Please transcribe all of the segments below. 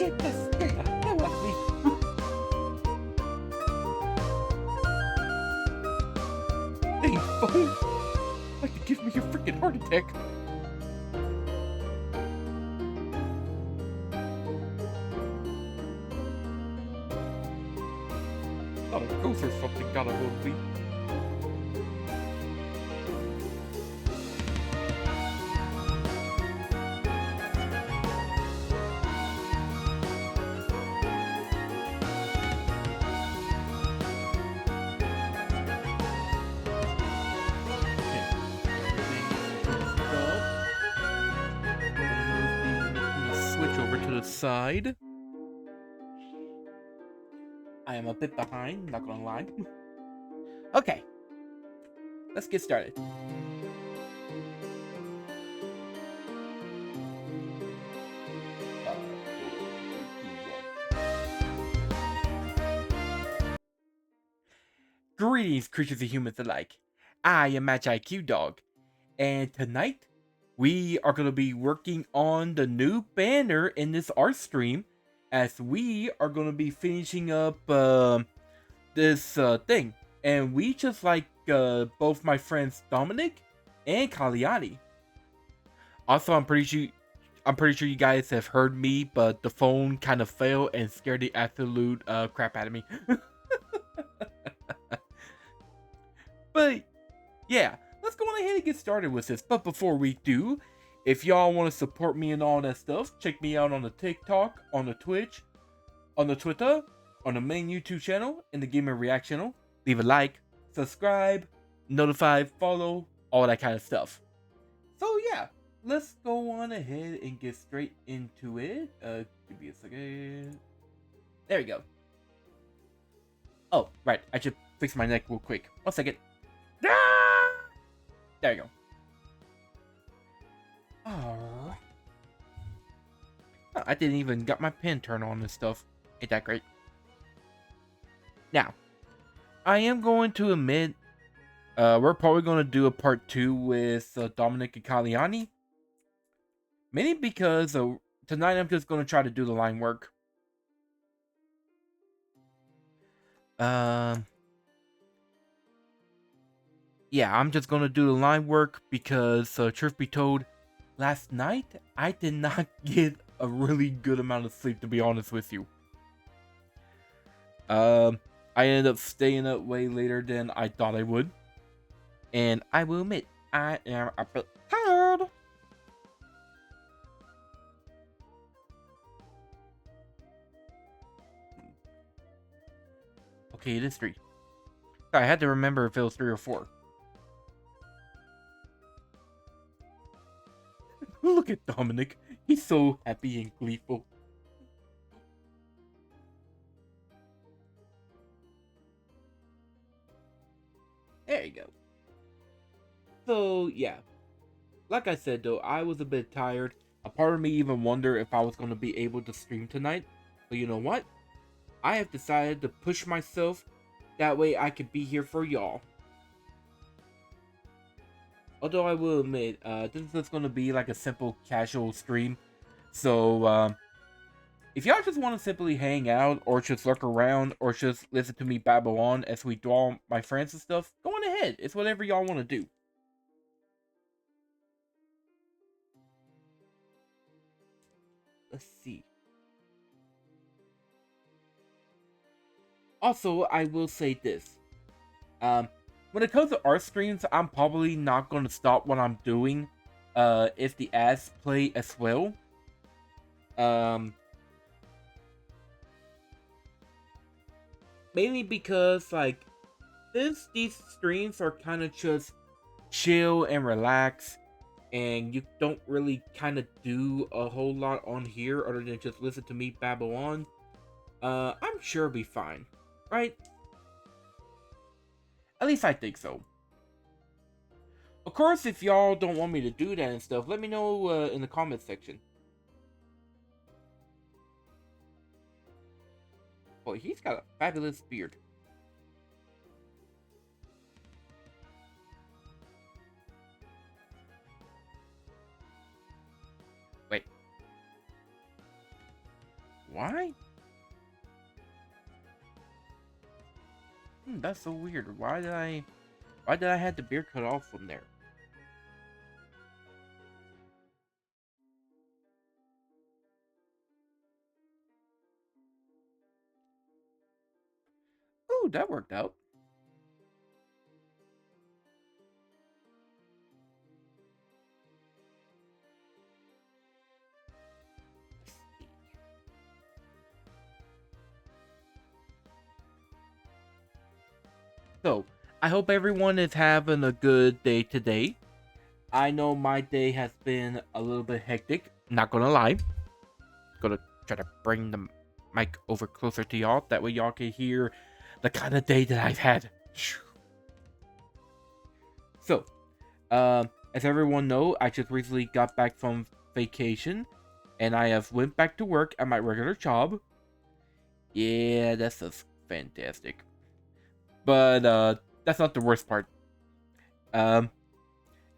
shit, this thing, that was me. Dang phone, like to give me a freaking heart attack. Thought a ghost or something got a hold of me. Switch over to the side. I am a bit behind, not gonna lie. Okay, let's get started. Greetings, creatures and humans alike. I am MagiQDog, and tonight we are going to be working on the new banner in this art stream, as we are going to be finishing up this thing, and we just like both my friends Dominick and Kaliani. Also, I'm pretty sure you guys have heard me, but the phone kind of failed and scared the absolute crap out of me. But yeah, let's go on ahead and get started with this. But before we do, if y'all want to support me and all that stuff, check me out on the TikTok, on the Twitch, on the Twitter, on the main YouTube channel, and the Gamer React channel. Leave a like, subscribe, notify, follow, all that kind of stuff. So yeah, let's go on ahead and get straight into it. Give me a second. There we go. Oh, right, I should fix my neck real quick. 1 second. There you go. Oh, I didn't even got my pen turned on and stuff. Ain't that great? Now, I am going to admit, we're probably going to do a part 2 with Dominick and Kaliani. Mainly because tonight I'm just going to try to do the line work. Yeah, I'm just gonna do the line work because, truth be told, last night I did not get a really good amount of sleep, to be honest with you. I ended up staying up way later than I thought I would, and I will admit I am a bit tired. Okay, it is 3. I had to remember if it was 3 or 4. Look at Dominick. He's so happy and gleeful. There you go. So, yeah. Like I said, though, I was a bit tired. A part of me even wondered if I was going to be able to stream tonight. But you know what? I have decided to push myself. That way I can be here for y'all. Although I will admit, this is just going to be like a simple casual stream. So, if y'all just want to simply hang out, or just lurk around, or just listen to me babble on as we draw my friends and stuff, go on ahead. It's whatever y'all want to do. Let's see. Also, I will say this. When it comes to art streams, I'm probably not going to stop what I'm doing if the ads play as well. Mainly because, like, since these streams are kind of just chill and relax, and you don't really kind of do a whole lot on here other than just listen to me babble on, I'm sure it'll be fine, right? At least I think so. Of course, if y'all don't want me to do that and stuff, let me know in the comments section. Boy, he's got a fabulous beard. Wait. Why? That's so weird. Why did I have the beard cut off from there? Ooh, that worked out. So, I hope everyone is having a good day today. I know my day has been a little bit hectic. Not gonna lie. Gonna try to bring the mic over closer to y'all. That way y'all can hear the kind of day that I've had. So, as everyone know, I just recently got back from vacation. And I have went back to work at my regular job. Yeah, that's just fantastic. But that's not the worst part. Um,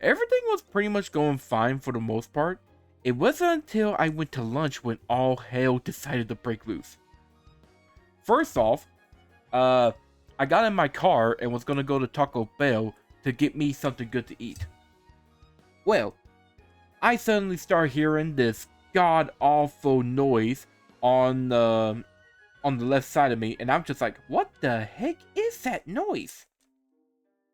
Everything was pretty much going fine for the most part. It wasn't until I went to lunch when all hell decided to break loose. First off, I got in my car and was gonna go to Taco Bell to get me something good to eat. Well, I suddenly start hearing this god-awful noise on the left side of me, and I'm just like, what the heck is that noise?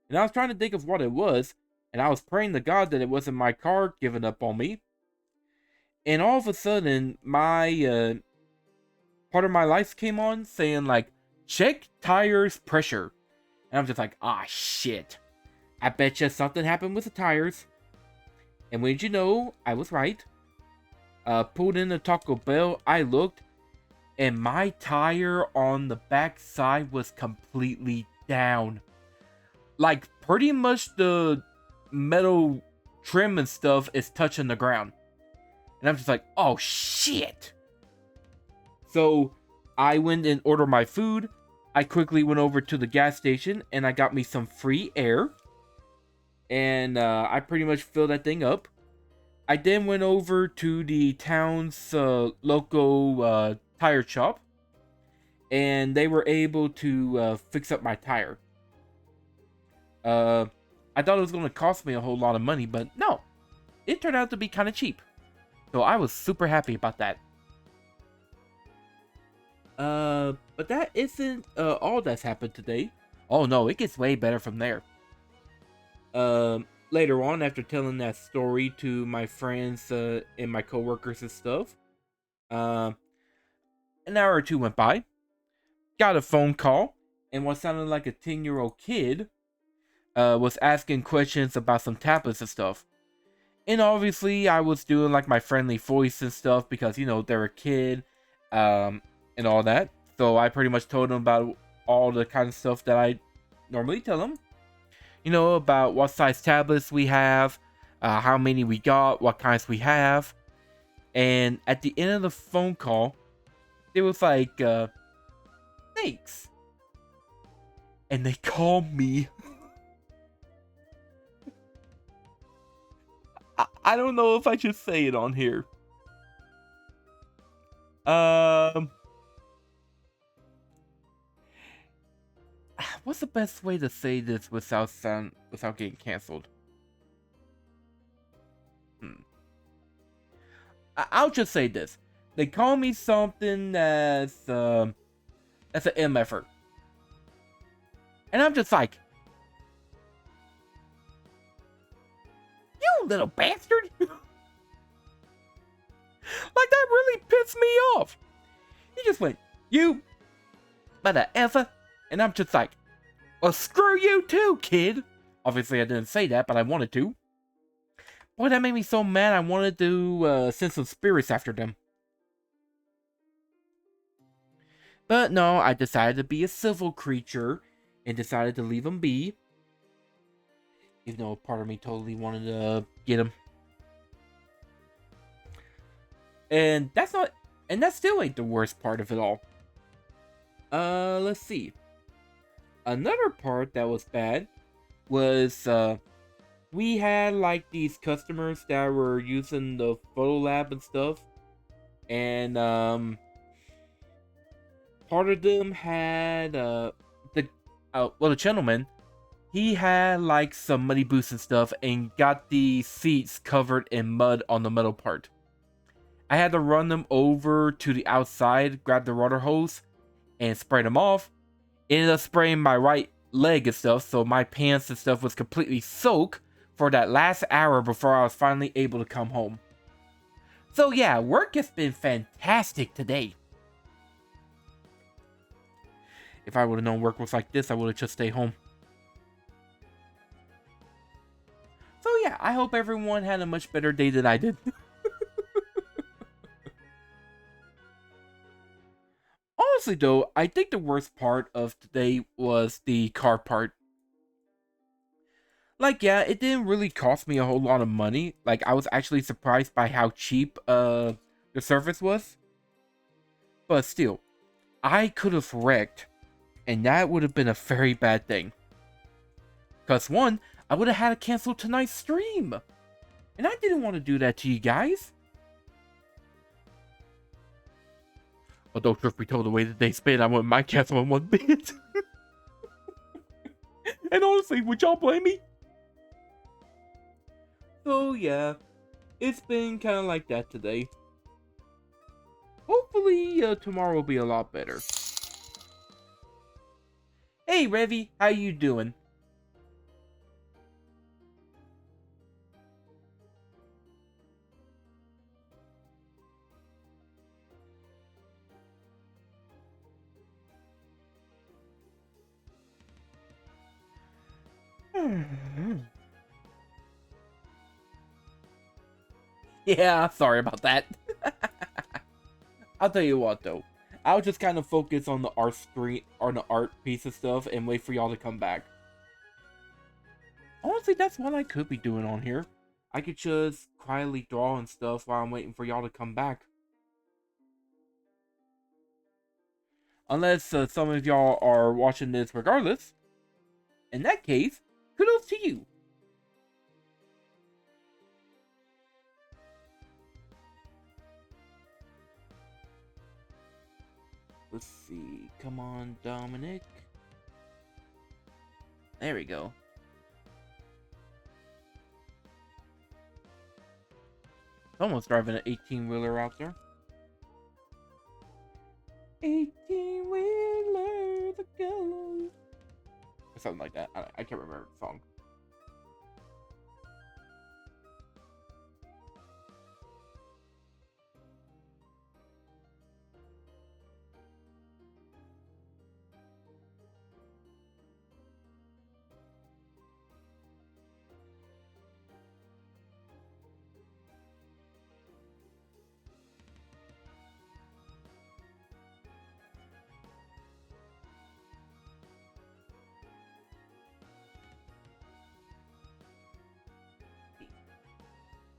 And I was trying to think of what it was, and I was praying to God that it wasn't my car giving up on me. And all of a sudden, my part of my lights came on saying like, check tires pressure. And I'm just like, ah, shit. I bet you something happened with the tires. And when you know, I was right. Pulled in the Taco Bell, I looked, and my tire on the back side was completely down. Like, pretty much the metal trim and stuff is touching the ground. And I'm just like, oh shit. So I went and ordered my food. I quickly went over to the gas station and I got me some free air. And I pretty much filled that thing up. I then went over to the town's local tire shop. And they were able to fix up my tire. I thought it was going to cost me a whole lot of money, but no. It turned out to be kind of cheap. So I was super happy about that. But that isn't all that's happened today. Oh no, it gets way better from there. Later on, after telling that story to my friends and my coworkers and stuff, an hour or two went by. Got a phone call, and what sounded like a 10-year-old kid was asking questions about some tablets and stuff. And obviously, I was doing like my friendly voice and stuff because, you know, they're a kid and all that. So I pretty much told them about all the kind of stuff that I normally tell them. You know, about what size tablets we have, how many we got, what kinds we have. And at the end of the phone call, it was like, thanks. And they called me. I don't know if I should say it on here. What's the best way to say this without getting canceled? I'll just say this. They call me something that's an MFer. And I'm just like, you little bastard! Like, that really pissed me off. He just went, you mother effer. And I'm just like, well, screw you too, kid. Obviously, I didn't say that, but I wanted to. Boy, that made me so mad, I wanted to send some spirits after them. But no, I decided to be a civil creature and decided to leave him be. Even though part of me totally wanted to get him. And that still ain't the worst part of it all. Let's see. Another part that was bad was, we had, like, these customers that were using the photo lab and stuff. And, part of them had the gentleman, he had like some muddy boots and stuff and got the seats covered in mud on the metal part. I had to run them over to the outside, grab the water hose, and spray them off. Ended up spraying my right leg and stuff, so my pants and stuff was completely soaked for that last hour before I was finally able to come home. So yeah, work has been fantastic today. If I would have known work was like this, I would have just stayed home. So yeah, I hope everyone had a much better day than I did. Honestly though, I think the worst part of today was the car part. Like, yeah, it didn't really cost me a whole lot of money. Like, I was actually surprised by how cheap the service was. But still, I could have wrecked, and that would have been a very bad thing. Because one, I would have had to cancel tonight's stream. And I didn't want to do that to you guys. Although, truth be told, the way that they spin, I wouldn't mind canceling one bit. And honestly, would y'all blame me? So yeah, it's been kind of like that today. Hopefully, tomorrow will be a lot better. Hey, Revy, how you doing? Yeah, sorry about that. I'll tell you what though, I'll just kind of focus on the art screen, on the art piece of stuff, and wait for y'all to come back. Honestly, that's what I could be doing on here. I could just quietly draw and stuff while I'm waiting for y'all to come back. Unless some of y'all are watching this regardless. In that case, kudos to you. Let's see. Come on, Dominic. There we go. Someone's driving an 18-wheeler out there. 18-wheeler, the go. Or something like that. I can't remember the song.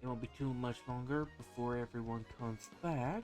It won't be too much longer before everyone comes back.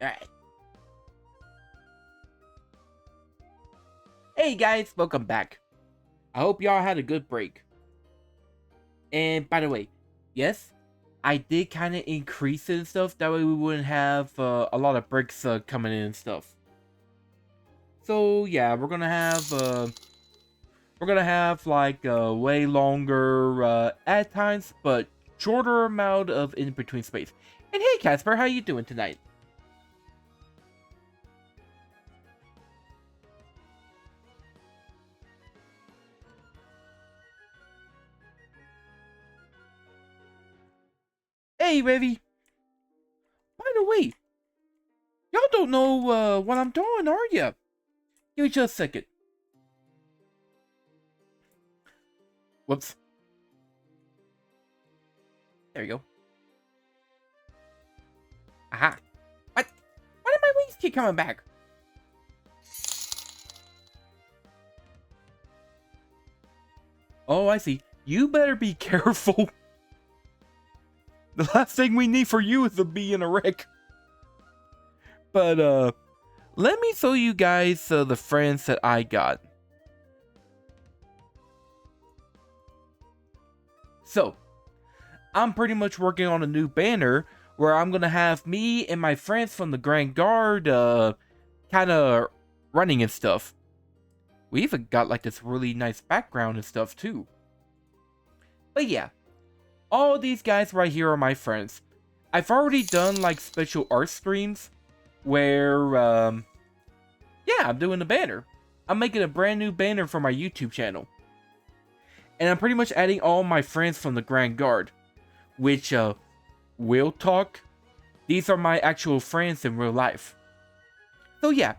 Alright. Hey guys, welcome back. I hope y'all had a good break. And by the way, yes, I did kind of increase it and stuff. That way we wouldn't have a lot of bricks coming in and stuff. So yeah, we're gonna have like a way longer at times, but shorter amount of in between space. And hey, Casper, how you doing tonight? Hey, Revy. By the way, Y'all don't know what I'm doing, are ya? Give me just a second. Whoops. There you go. Aha. What? Why did my wings keep coming back? Oh, I see. You better be careful. The last thing we need for you is to be in a wreck. But, let me show you guys the friends that I got. So, I'm pretty much working on a new banner where I'm going to have me and my friends from the Grand Guard kind of running and stuff. We even got like this really nice background and stuff too. But yeah, all these guys right here are my friends. I've already done like special art streams where, yeah, I'm doing a banner. I'm making a brand new banner for my YouTube channel. And I'm pretty much adding all my friends from the Grand Guard, which, will talk. These are my actual friends in real life. So yeah,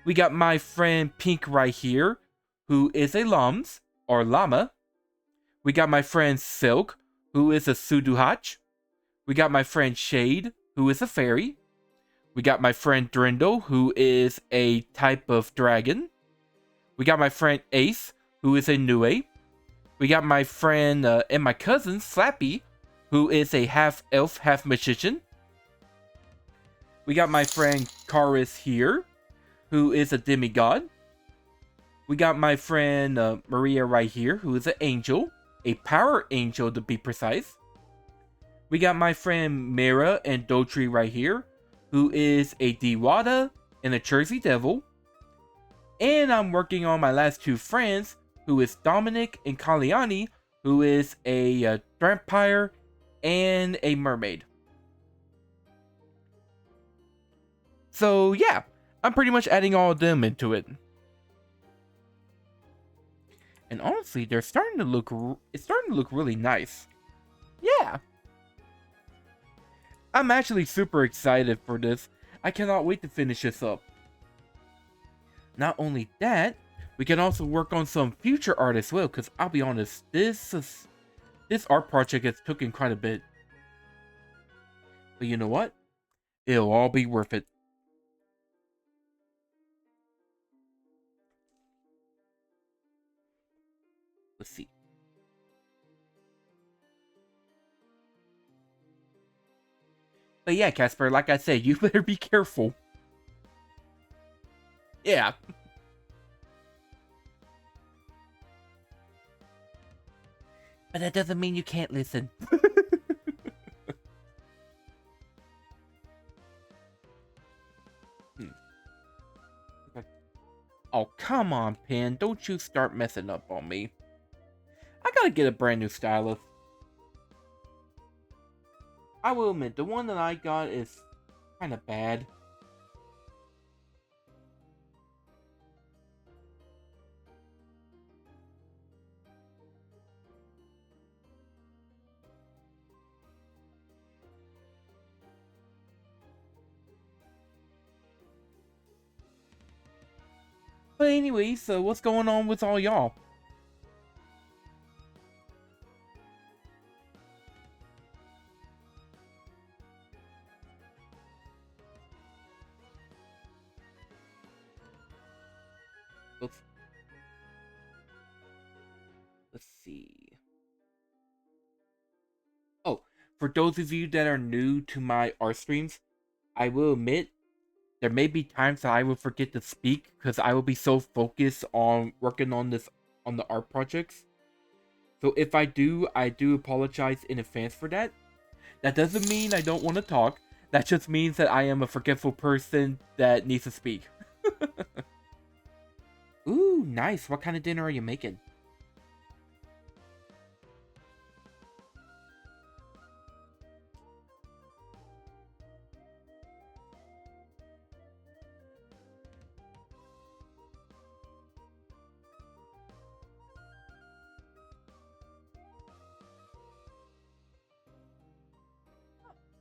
we got my friend Pink right here, who is a Lams, or Llama. We got my friend Silk, who is a Suduhach. We got my friend Shade, who is a fairy. We got my friend Drindle, who is a type of dragon. We got my friend Ace, who is a Nue. We got my friend and my cousin Slappy, who is a half-elf, half-magician. We got my friend Karis here, who is a demigod. We got my friend Maria right here, who is an angel. A power angel to be precise. We got my friend Mira and Dotri right here, who is a Dewada and a Jersey Devil. And I'm working on my last two friends, who is Dominick and Kaliani, who is a vampire and a mermaid. So yeah, I'm pretty much adding all of them into it. And honestly, it's starting to look really nice. Yeah. I'm actually super excited for this. I cannot wait to finish this up. Not only that, we can also work on some future art as well, because I'll be honest, this art project has taken quite a bit. But you know what? It'll all be worth it. Let's see. But yeah, Casper, like I said, you better be careful. Yeah. But that doesn't mean you can't listen. Oh, come on, Pen. Don't you start messing up on me. I gotta get a brand new stylus. I will admit, the one that I got is kind of bad. But anyway, so what's going on with all y'all? Let's see. Oh, for those of you that are new to my art streams, I will admit there may be times that I will forget to speak because I will be so focused on working on the art projects. So if I do apologize in advance for that. That doesn't mean I don't want to talk. That just means that I am a forgetful person that needs to speak. Ooh, nice. What kind of dinner are you making?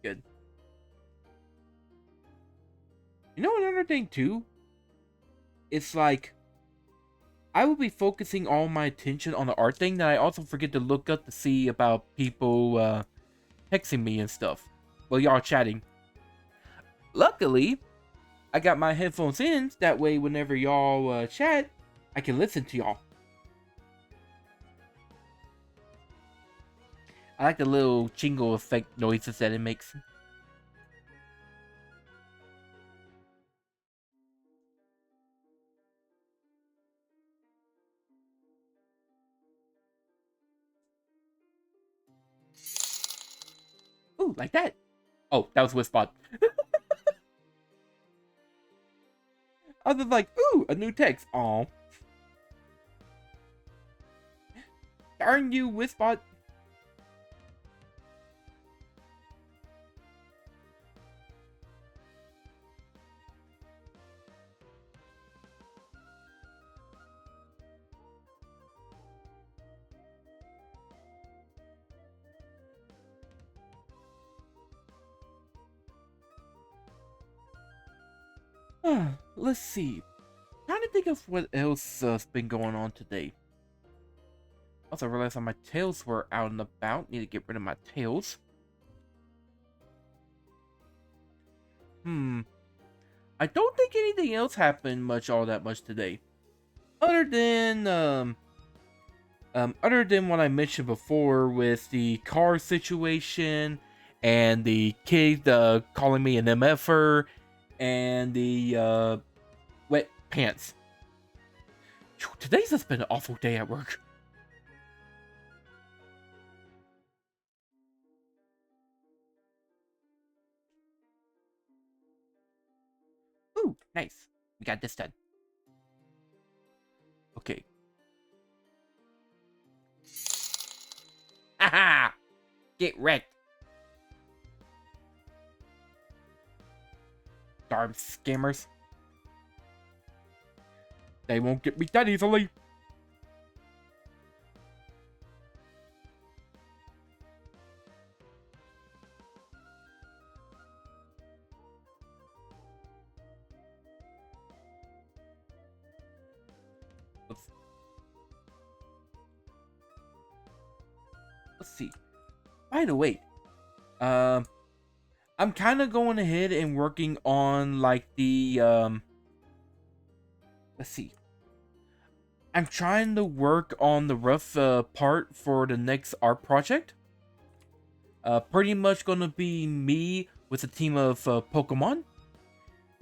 Good. You know another thing too? It's like I will be focusing all my attention on the art thing that I also forget to look up to see about people texting me and stuff while y'all chatting. Luckily, I got my headphones in, that way whenever y'all chat, I can listen to y'all. I like the little jingle effect noises that it makes. Ooh, like that. Oh, that was Whisbot. I was like, ooh, a new text. Aw. Darn you, Whisbot. Let's see. Trying to think of what else has been going on today. Also realized that my tails were out and about. Need to get rid of my tails. I don't think anything else happened all that much today. Other than what I mentioned before with the car situation and the kid calling me an MFer and the wet pants. Today's just been an awful day at work. Ooh, nice. We got this done. Okay. Haha! Get wrecked. Darn scammers. They won't get me that easily. Let's see. By the way, I'm kind of going ahead and working on like the let's see. I'm trying to work on the rough part for the next art project. Pretty much gonna be me with a team of Pokemon.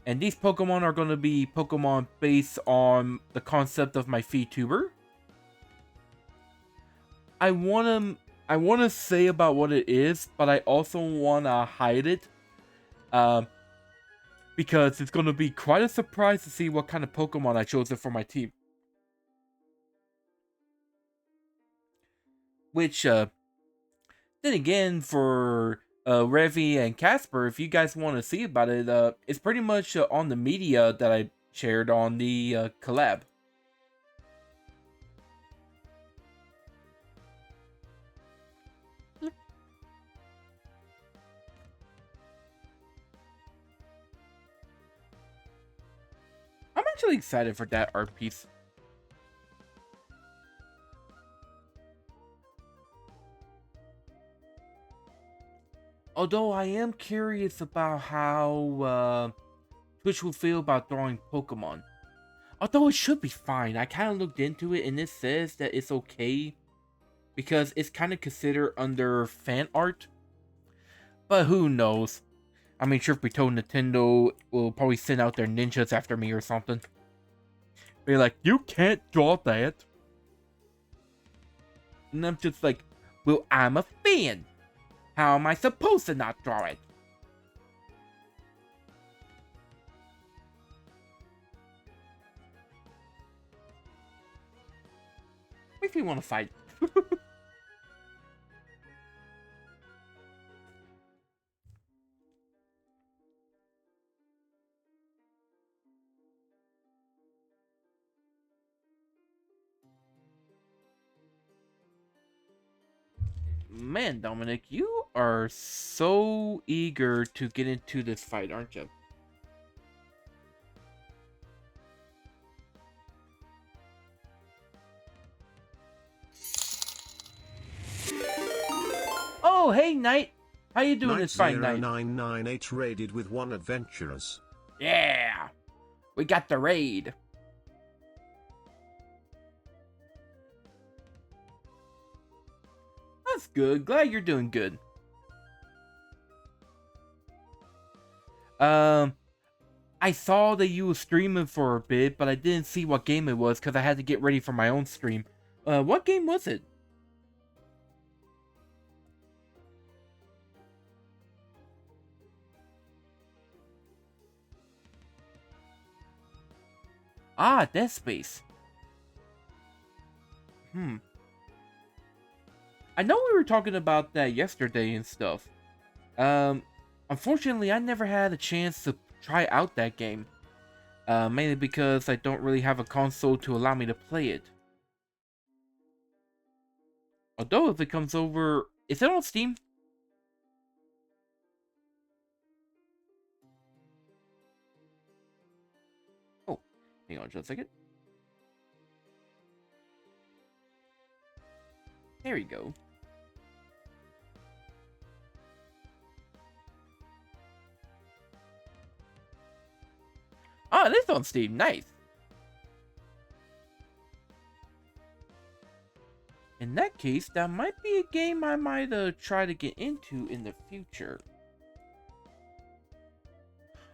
And these Pokemon are gonna be Pokemon based on the concept of my VTuber. I wanna say about what it is, but I also wanna hide it. Because it's gonna be quite a surprise to see what kind of Pokemon I chosen for my team. Which, then again, for Revy and Casper, if you guys want to see about it, it's pretty much on the media that I shared on the collab. I'm actually excited for that art piece. Although I am curious about how Twitch will feel about drawing Pokemon. Although it should be fine. I kind of looked into it and it says that it's okay because it's kind of considered under fan art. But who knows? I mean, truth be told, Nintendo will probably send out their ninjas after me or something. Be like, you can't draw that. And I'm just like, well, I'm a fan. How am I supposed to not draw it? Makes me want to fight. Man, Dominic, you are so eager to get into this fight, aren't you? Oh, hey, Knight. How you doing this fine night? 90998 raided with 1 adventurers. Yeah. We got the raid. That's good. Glad you're doing good. I saw that you were streaming for a bit, but I didn't see what game it was because I had to get ready for my own stream. What game was it? Ah, Dead Space. I know we were talking about that yesterday and stuff. Unfortunately, I never had a chance to try out that game. Mainly because I don't really have a console to allow me to play it. Although if it comes over... Is it on Steam? Oh, hang on just a second. There we go. Ah, it is on Steam. Nice. In that case, that might be a game I might try to get into in the future.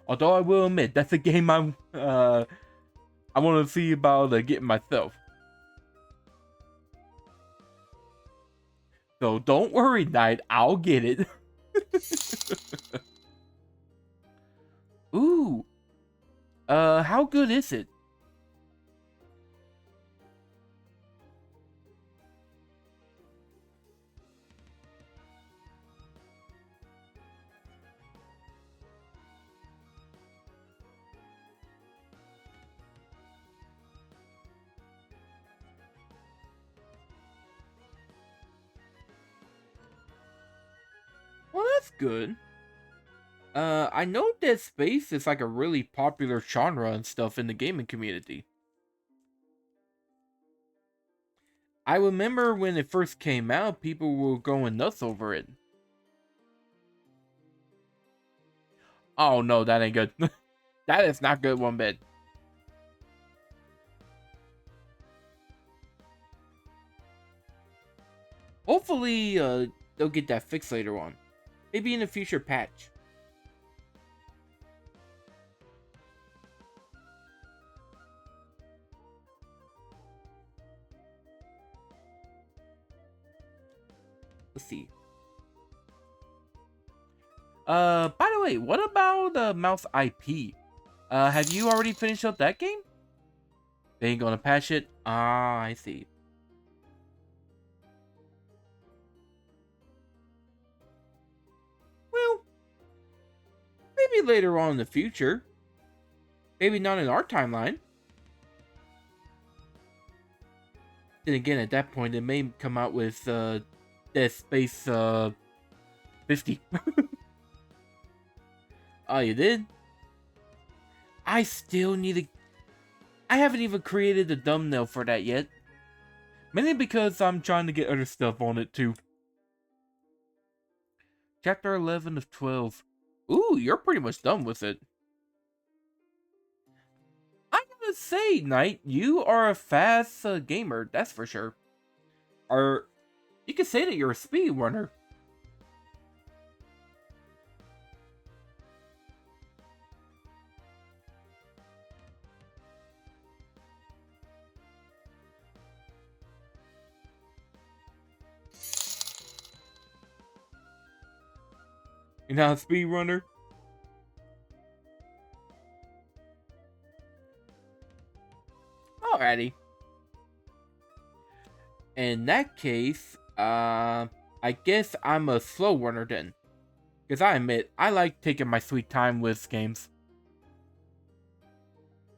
Although I will admit, that's a game I want to see about getting myself. So don't worry, Knight. I'll get it. Ooh. How good is it? Well, that's good. I know Dead Space is like a really popular genre and stuff in the gaming community. I remember when it first came out, people were going nuts over it. Oh no, that ain't good. That is not good one bit. Hopefully, they'll get that fixed later on. Maybe in a future patch. Let's see. By the way, what about Mouse IP? Have you already finished up that game? They ain't gonna patch it? Ah, I see. Well, maybe later on in the future. Maybe not in our timeline. Then again, at that point, it may come out with Dead Space 50. Oh, you did? I still need to... I haven't even created the thumbnail for that yet. Mainly because I'm trying to get other stuff on it too. Chapter 11 of 12. Ooh, you're pretty much done with it. I gotta say, Knight, you are a fast gamer, that's for sure. Or, you could say that you're a speedrunner. You're not a speedrunner? Alrighty. In that case, I guess I'm a slow runner then. Because I admit, I like taking my sweet time with games.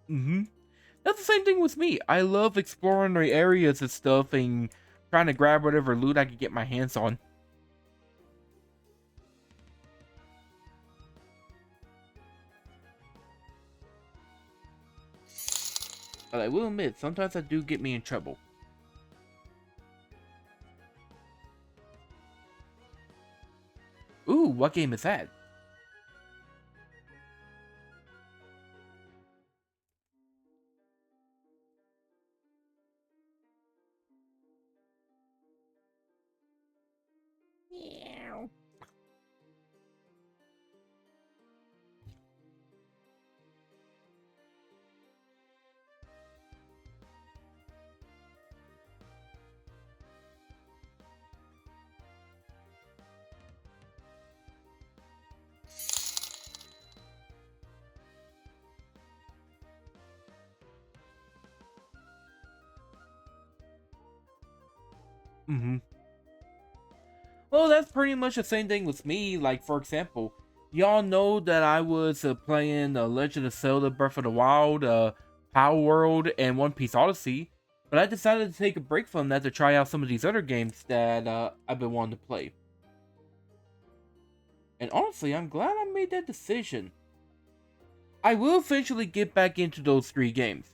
That's the same thing with me. I love exploring the areas and stuff and trying to grab whatever loot I can get my hands on. But I will admit, sometimes that do get me in trouble. what game is that? Yeah. Mm-hmm. Well, that's pretty much the same thing with me. Like, for example, y'all know that I was playing Legend of Zelda Breath of the Wild, Power World, and One Piece Odyssey. But I decided to take a break from that to try out some of these other games that I've been wanting to play. And honestly, I'm glad I made that decision. I will eventually get back into those 3 games.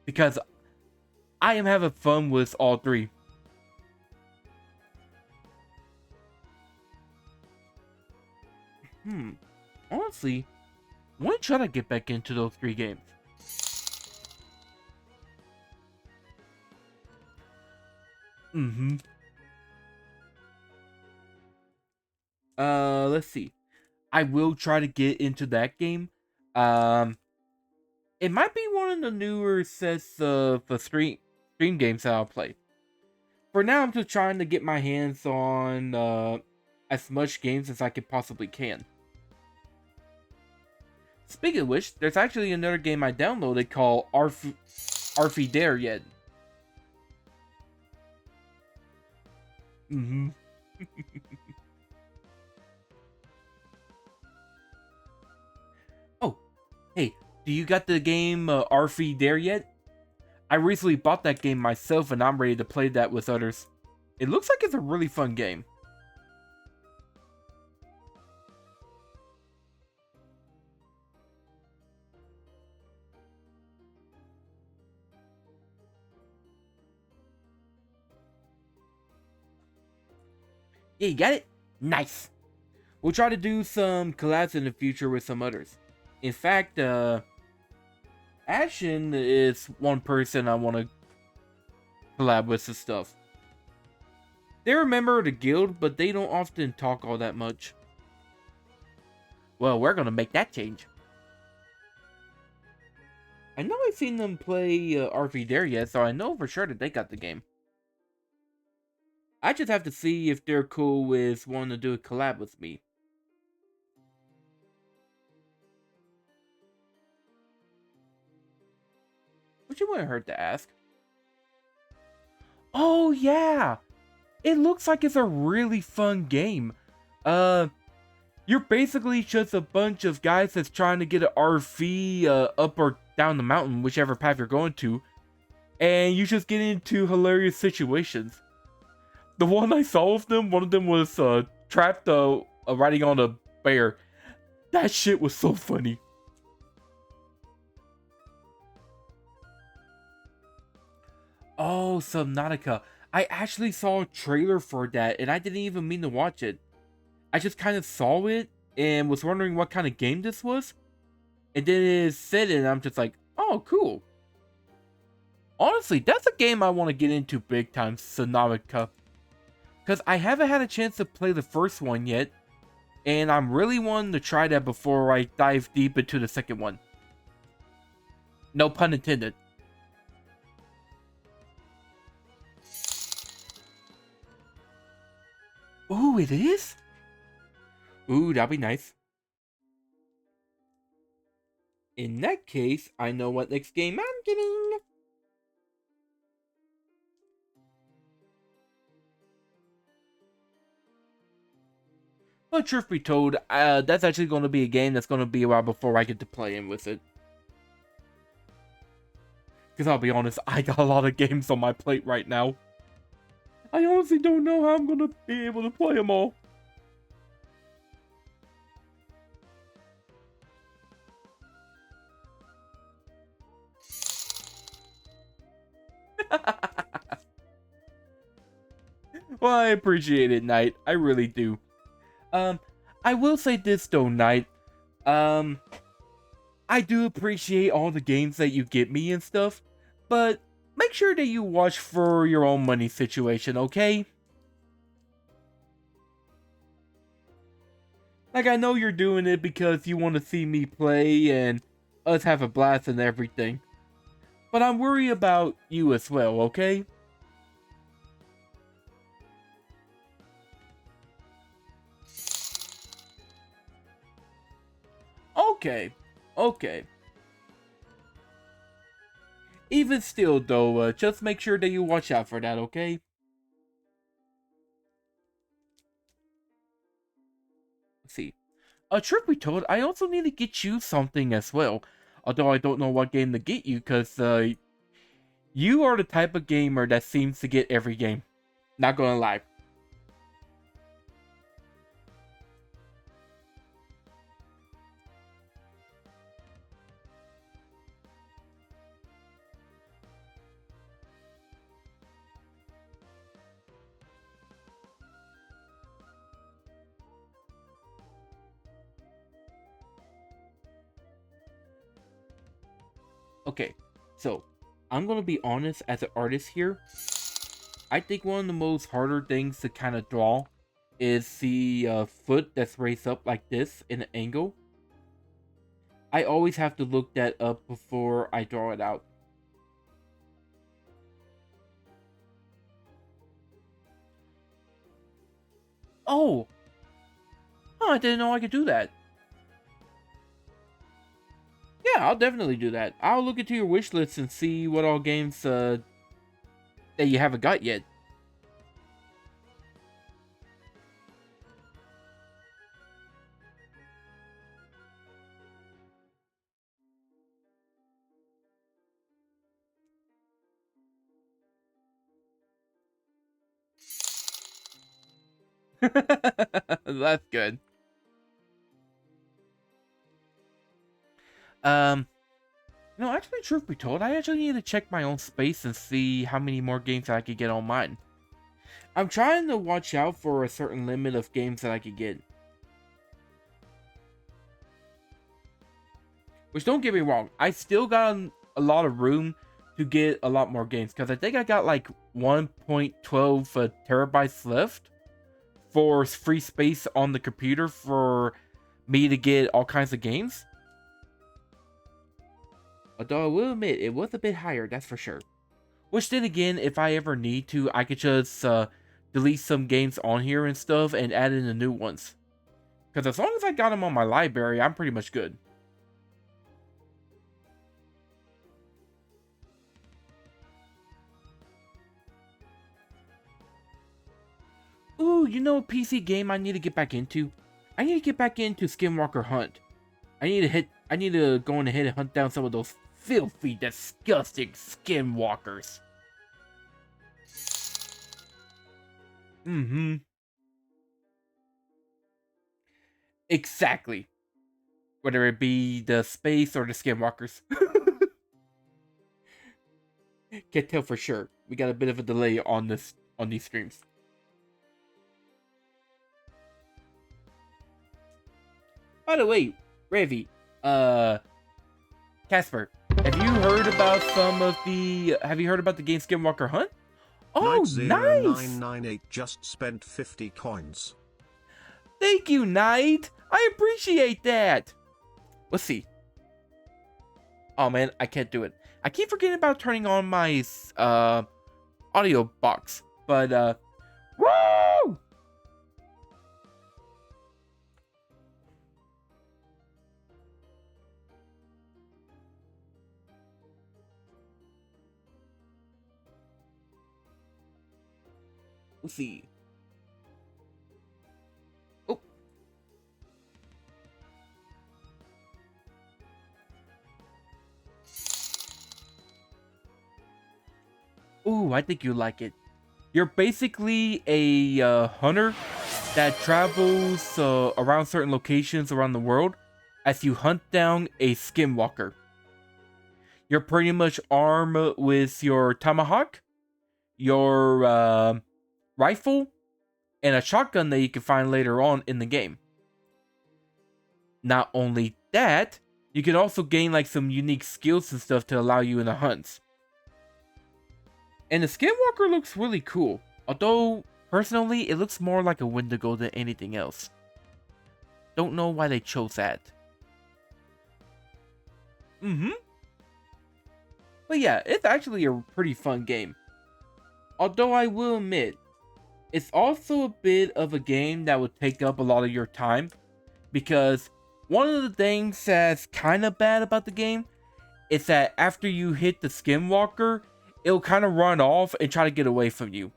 Because I am having fun with all 3. Honestly, when should I get back into those 3 games? Let's see. I will try to get into that game. It might be one of the newer sets of stream games that I'll play. For now, I'm just trying to get my hands on as much games as I can possibly can. Speaking of which, there's actually another game I downloaded called Arfie Dare Yet. Oh, hey, do you got the game Arfie Dare Yet? I recently bought that game myself and I'm ready to play that with others. It looks like it's a really fun game. Yeah, you got it? Nice. We'll try to do some collabs in the future with some others. In fact, Ashen is one person I want to collab with and stuff. They're a member of the guild, but they don't often talk all that much. Well, we're gonna make that change. I know I've seen them play RV Dare Yet, so I know for sure that they got the game. I just have to see if they're cool with wanting to do a collab with me. Which you wouldn't hurt to ask. Oh yeah! It looks like it's a really fun game. You're basically just a bunch of guys that's trying to get an RV up or down the mountain, whichever path you're going to. And you just get into hilarious situations. The one I saw of them, one of them was trapped riding on a bear. That shit was so funny. Oh, Subnautica. I actually saw a trailer for that, and I didn't even mean to watch it. I just kind of saw it, and was wondering what kind of game this was. And then it said it, and I'm just like, oh, cool. Honestly, that's a game I want to get into big time, Subnautica. Because I haven't had a chance to play the first one yet, and I'm really wanting to try that before I dive deep into the second one. No pun intended. Ooh, it is? Ooh, that'd be nice. In that case, I know what next game I'm getting. But truth be told, that's actually going to be a game that's going to be a while before I get to play in with it. Because I'll be honest, I got a lot of games on my plate right now. I honestly don't know how I'm going to be able to play them all. Well, I appreciate it, Knight. I really do. I will say this though, Knight. I do appreciate all the games that you get me and stuff, but make sure that you watch for your own money situation, okay? Like, I know you're doing it because you want to see me play and us have a blast and everything, but I'm worried about you as well, okay? Okay, okay. Even still, though, just make sure that you watch out for that, okay? Let's see. Truth be told, I also need to get you something as well. Although I don't know what game to get you, because you are the type of gamer that seems to get every game. Not gonna lie. Okay, so I'm gonna be honest as an artist here. I think one of the most harder things to kind of draw is the foot that's raised up like this in an angle. I always have to look that up before I draw it out. Oh! Huh, I didn't know I could do that. Yeah, I'll definitely do that. I'll look into your wish list and see what all games that you haven't got yet. That's good. Actually, truth be told, I actually need to check my own space and see how many more games I could get on mine. I'm trying to watch out for a certain limit of games that I could get. Which, don't get me wrong, I still got a lot of room to get a lot more games. Because I think I got like 1.12 terabytes left for free space on the computer for me to get all kinds of games. Although I will admit, it was a bit higher, that's for sure. Which then again, if I ever need to, I could just delete some games on here and stuff and add in the new ones. Because as long as I got them on my library, I'm pretty much good. Ooh, you know a PC game I need to get back into? I need to get back into Skinwalker Hunt. I need to go on ahead and hunt down some of those filthy, disgusting skinwalkers. Mm-hmm. Exactly. Whether it be the space or the skinwalkers. Can't tell for sure. We got a bit of a delay on these streams. By the way, Ravi, Casper, have you heard about the game Skinwalker Hunt? Oh, nice! 0998 just spent 50 coins. Thank you, Knight! I appreciate that! Let's see. Oh man, I can't do it. I keep forgetting about turning on my audio box. But woo! Let's see. Oh. Ooh, I think you like it. You're basically a hunter that travels around certain locations around the world as you hunt down a skinwalker. You're pretty much armed with your tomahawk, your rifle, and a shotgun that you can find later on in the game. Not only that, you can also gain like some unique skills and stuff to allow you in the hunts. And the Skinwalker looks really cool. Although, personally, it looks more like a Wendigo than anything else. Don't know why they chose that. But yeah, it's actually a pretty fun game. Although I will admit, it's also a bit of a game that will take up a lot of your time. Because one of the things that's kind of bad about the game is that after you hit the Skinwalker, it'll kind of run off and try to get away from you.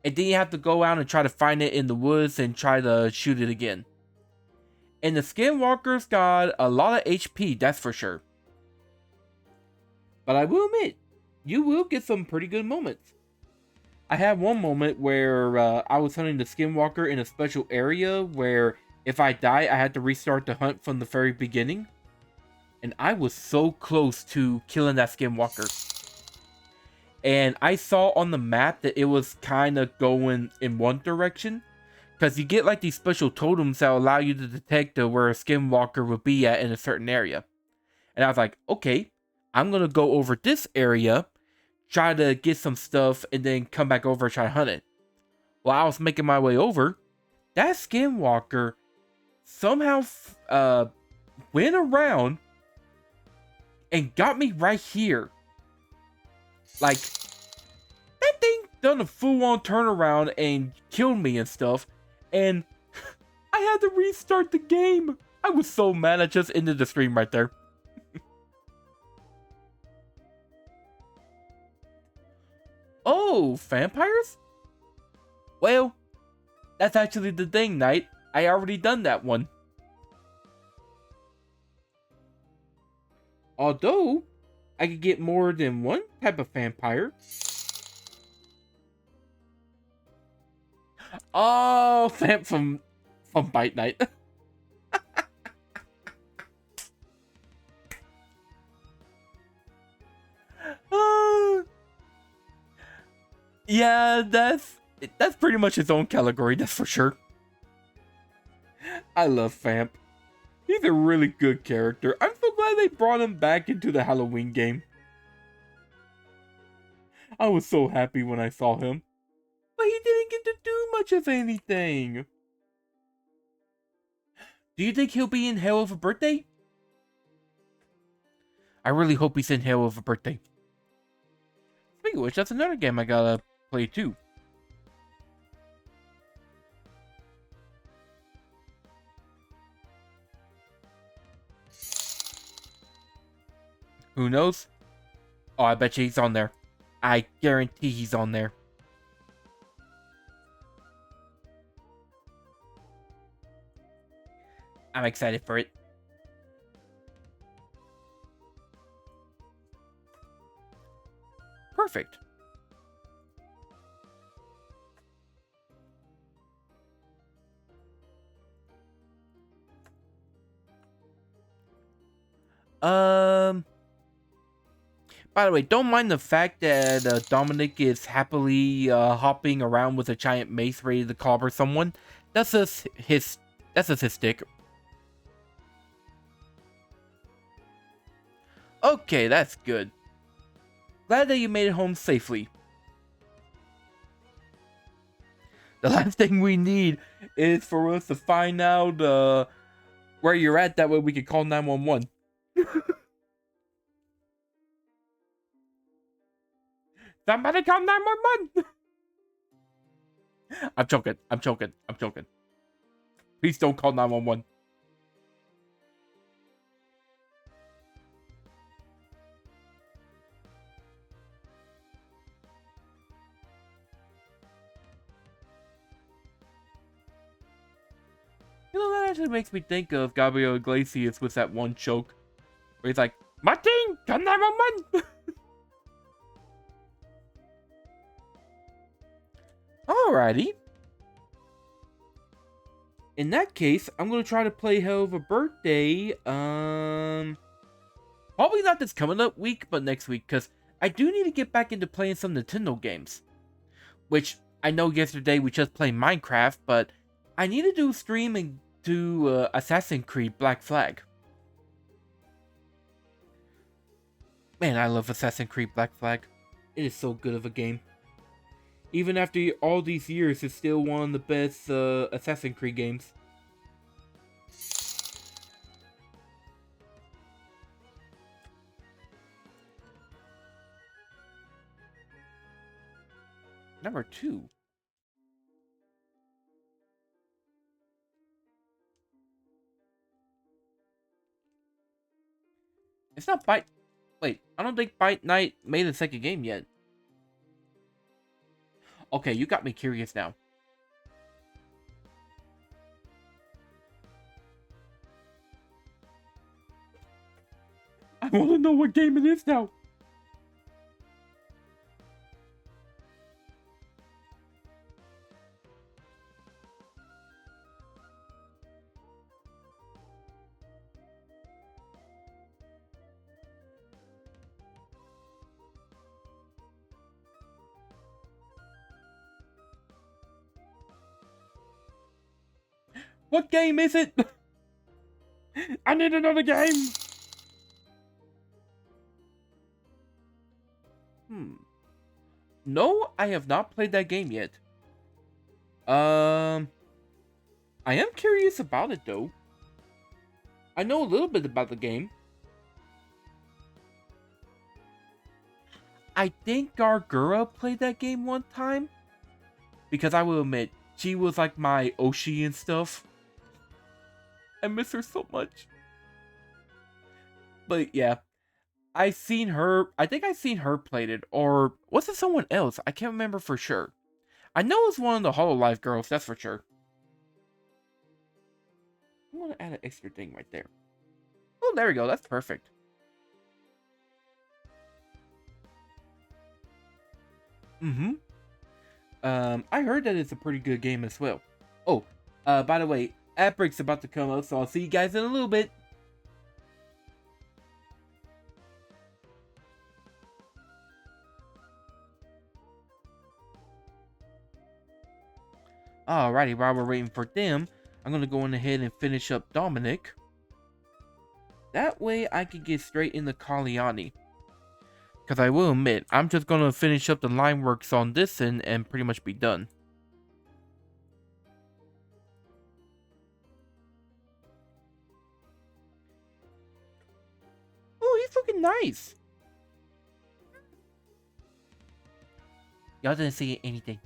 And then you have to go out and try to find it in the woods and try to shoot it again. And the Skinwalker's got a lot of HP, that's for sure. But I will admit, you will get some pretty good moments. I had one moment where I was hunting the Skinwalker in a special area where if I die, I had to restart the hunt from the very beginning. And I was so close to killing that Skinwalker. And I saw on the map that it was kind of going in one direction. Because you get like these special totems that allow you to detect where a Skinwalker would be at in a certain area. And I was like, okay, I'm going to go over this area, try to get some stuff, and then come back over and try to hunt it. While I was making my way over, that Skinwalker somehow went around and got me right here. Like, that thing done a full-on turnaround and killed me and stuff. And I had to restart the game. I was so mad I just ended the stream right there. Oh, vampires? Well, that's actually the thing, Knight. I already done that one. Although, I could get more than one type of vampire. Oh, vamp from Bite Night. Yeah, that's pretty much its own category, that's for sure. I love Vamp. He's a really good character. I'm so glad they brought him back into the Halloween game. I was so happy when I saw him. But he didn't get to do much of anything. Do you think he'll be in Hell of a Birthday? I really hope he's in Hell of a Birthday. Speaking of which, that's another game I gotta play too. Who knows? Oh, I bet you he's on there. I guarantee he's on there. I'm excited for it. Perfect. By the way, don't mind the fact that Dominic is happily hopping around with a giant mace ready to clobber someone. That's just his stick. Okay, that's good. Glad that you made it home safely. The last thing we need is for us to find out where you're at. That way we can call 911. Somebody call 911! I'm joking. Please don't call 911. You know, that actually makes me think of Gabriel Iglesias with that one joke where he's like, Martin, call 911! Alrighty. In that case, I'm going to try to play Hell of a Birthday. Probably not this coming up week, but next week. Because I do need to get back into playing some Nintendo games. Which, I know yesterday we just played Minecraft, but I need to do a stream and to Assassin's Creed Black Flag. Man, I love Assassin's Creed Black Flag. It is so good of a game. Even after all these years, it's still one of the best Assassin's Creed games. Number 2. It's not Bite... Wait, I don't think Bite Night made a second game yet. Okay, you got me curious now. I want to know what game it is now. What game is it? I need another game. No, I have not played that game yet. I am curious about it though. I know a little bit about the game. I think Gargura played that game one time. Because I will admit, she was like my Oshi and stuff. I miss her so much. But yeah, I think I seen her played it, or was it someone else? I can't remember for sure. I know it's one of the Hololive girls, that's for sure. I'm gonna add an extra thing right there. Oh, there we go, that's perfect. I heard that it's a pretty good game as well. Oh, by the way, ad break's about to come up, so I'll see you guys in a little bit. Alrighty, while we're waiting for them, I'm gonna go on ahead and finish up Dominick. That way I can get straight into Kaliani. Because I will admit, I'm just gonna finish up the line works on this and pretty much be done. Oh, he's looking nice. Y'all didn't see anything.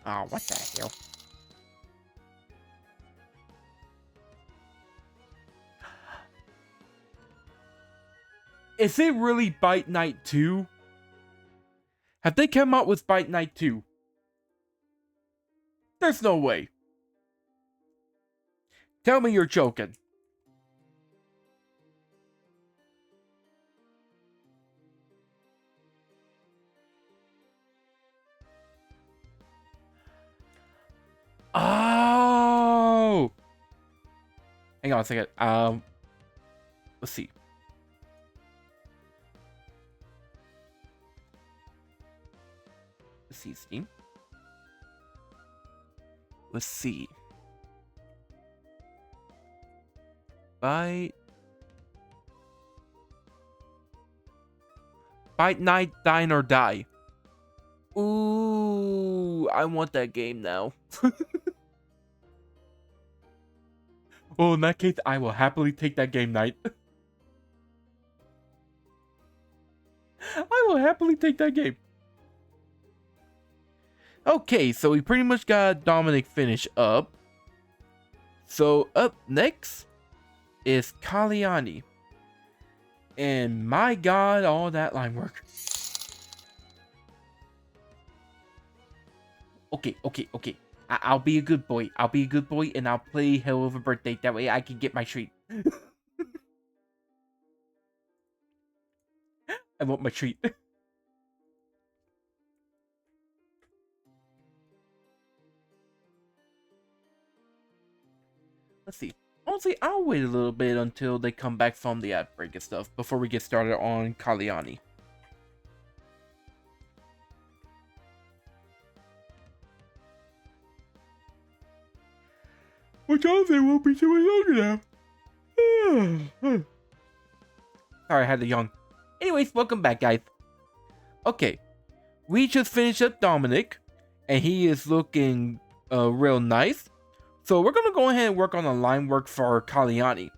Oh, what the hell? Is it really Bite Night 2? Have they come out with Bite Night 2? There's no way. Tell me you're joking. Oh! Hang on a second. Let's see. Let's see, Steam. Let's see. Bite Night, Dine or Die. Ooh, I want that game now. Well, in that case, I will happily take that game night. I will happily take that game. Okay, so we pretty much got Dominick finished up. So up next is Kaliani. And my god, all that line work. Okay. I'll be a good boy. I'll be a good boy and I'll play Hell of a Birthday. That way I can get my treat. I want my treat. Let's see. Honestly, I'll wait a little bit until they come back from the ad break and stuff before we get started on Kaliani. Which also won't be too long now. Sorry, I had to yawn. Anyways, welcome back, guys. Okay, we just finished up Dominic, and he is looking real nice. So we're gonna go ahead and work on the line work for Kaliani,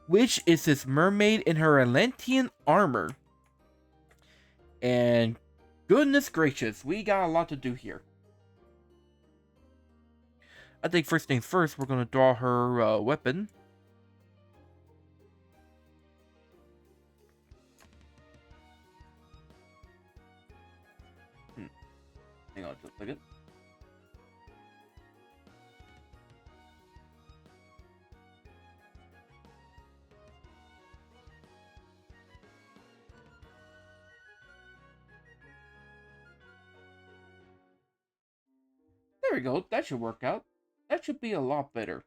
which is this mermaid in her Atlantean armor. And goodness gracious, we got a lot to do here. I think first things first, we're gonna draw her weapon. Hang on just a second. There we go. That should work out. That should be a lot better.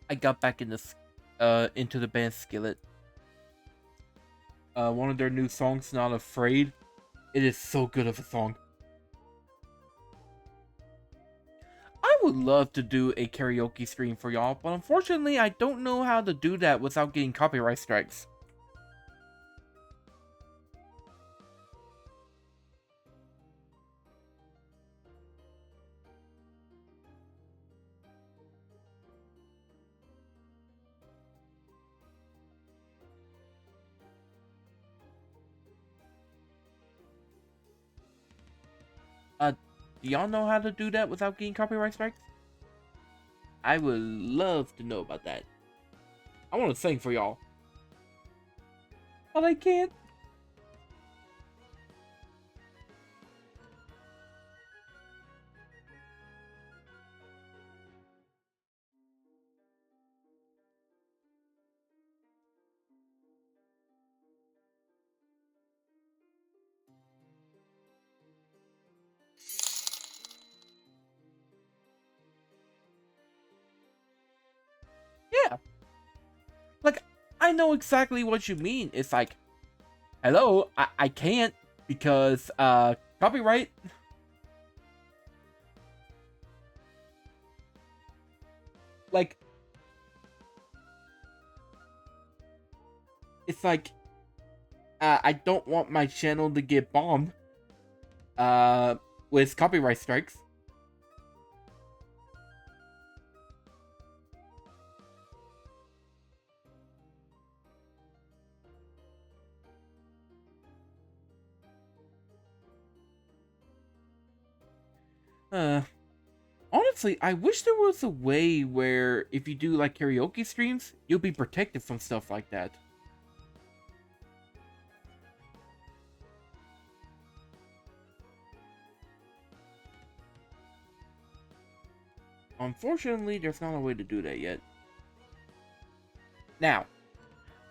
I got back in this into the band Skillet. One of their new songs, Not Afraid. It is so good of a song. I would love to do a karaoke stream for y'all, but unfortunately I don't know how to do that without getting copyright strikes. Do y'all know how to do that without getting copyright strikes? I would love to know about that. I want to sing for y'all. But I can't. Yeah. Like, I know exactly what you mean. It's like, hello, I can't because, copyright. Like, it's like, I don't want my channel to get bombed, with copyright strikes. Honestly, I wish there was a way where if you do like karaoke streams, you'll be protected from stuff like that. Unfortunately, there's not a way to do that yet. Now,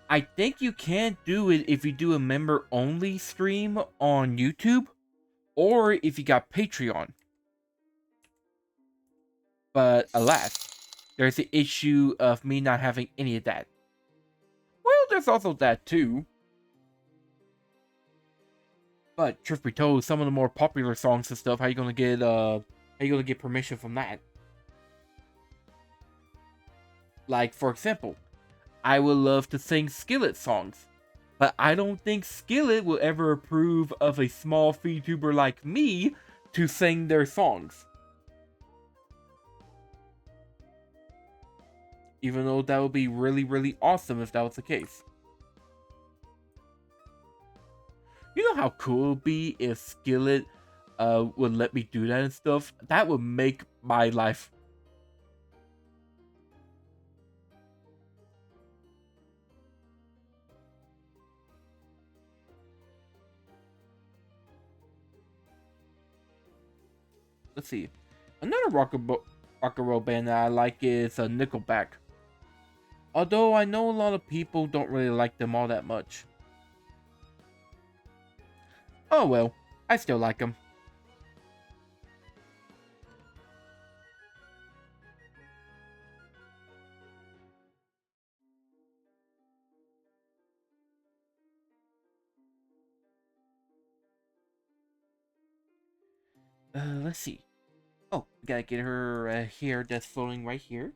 I think you can do it if you do a member-only stream on YouTube, or if you got Patreon. But alas, there's the issue of me not having any of that. Well, there's also that too. But truth be told, some of the more popular songs and stuff, how you gonna get permission from that? Like, for example, I would love to sing Skillet songs, but I don't think Skillet will ever approve of a small VTuber like me to sing their songs. Even though that would be really, really awesome if that was the case. You know how cool it would be if Skillet would let me do that and stuff? That would make my life. Let's see. Another rock and roll band that I like is Nickelback. Although I know a lot of people don't really like them all that much. Oh well, I still like them. Let's see. Oh, we gotta get her hair that's floating right here.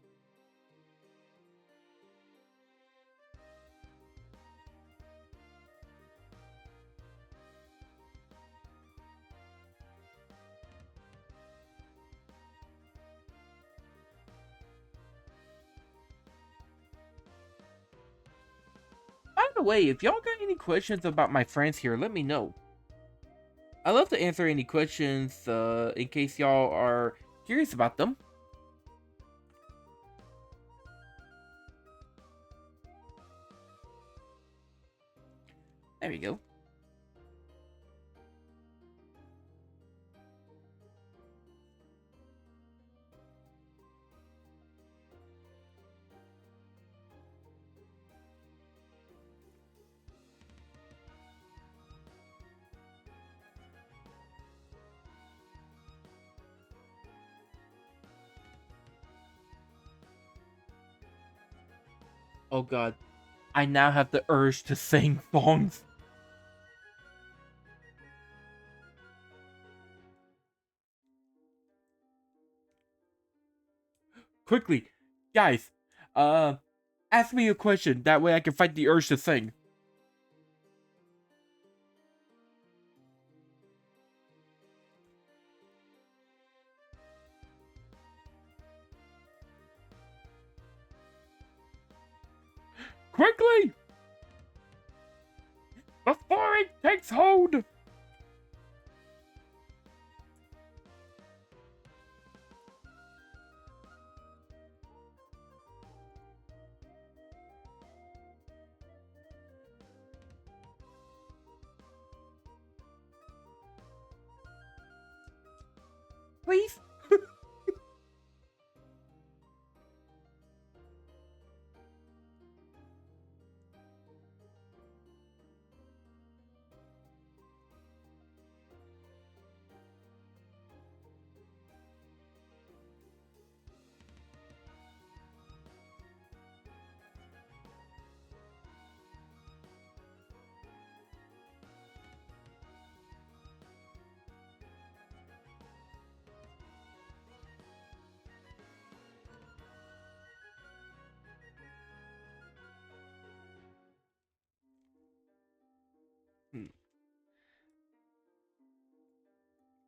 By the way, if y'all got any questions about my friends here, let me know. I love to answer any questions in case y'all are curious about them. There we go. Oh god. I now have the urge to sing songs. Quickly, guys, ask me a question. That way I can fight the urge to sing. Quickly! Before it takes hold! Please?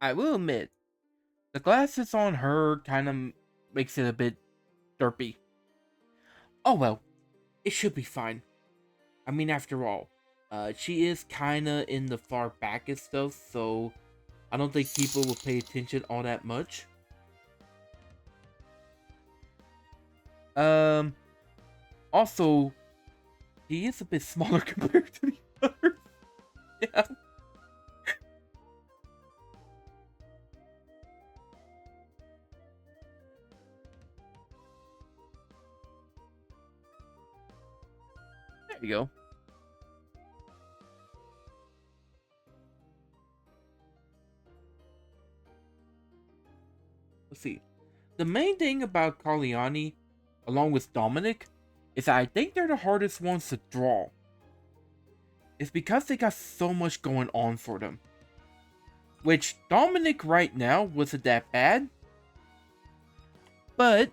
I will admit, the glasses on her kind of makes it a bit derpy. Oh well, it should be fine. I mean, after all, she is kind of in the far back and stuff, so I don't think people will pay attention all that much. Um, Also, he is a bit smaller compared to the others. Yeah. There you go. Let's see. The main thing about Kaliani, along with Dominick, is that I think they're the hardest ones to draw. It's because they got so much going on for them. Which, Dominick right now wasn't that bad. But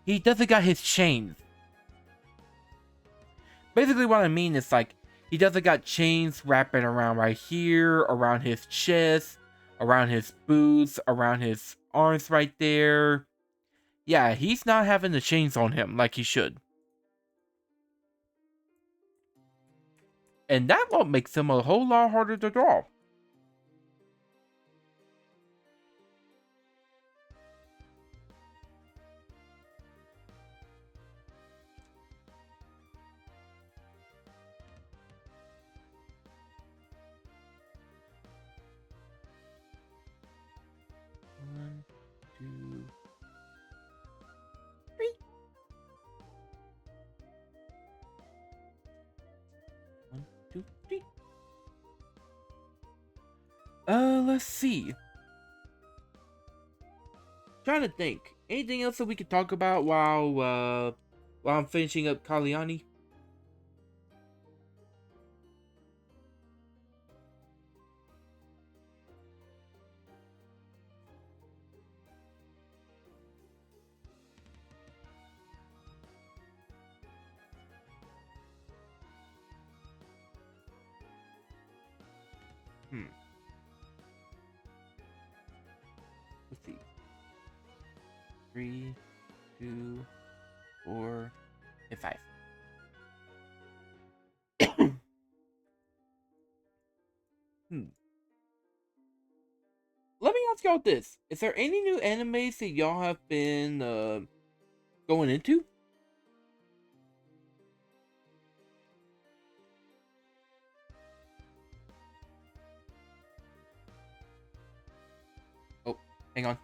he doesn't got his chains. Basically what I mean is like, he doesn't got chains wrapping around right here, around his chest, around his boots, around his arms right there. Yeah, he's not having the chains on him like he should. And that what makes him a whole lot harder to draw. One, two, three. One, two, three. Let's see. Trying to think. Anything else that we could talk about while I'm finishing up Kaliani? Hmm. Let's see. 3, 2, 4, and 5. Hmm. Let me ask y'all this: is there any new animes that y'all have been going into? Oh, hang on.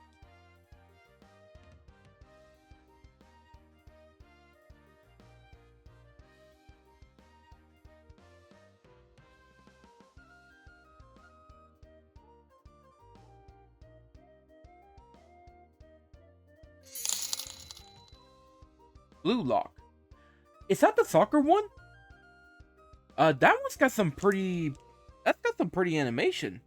Blue Lock. Is that the soccer one? That one's got some pretty. That's got some pretty animation.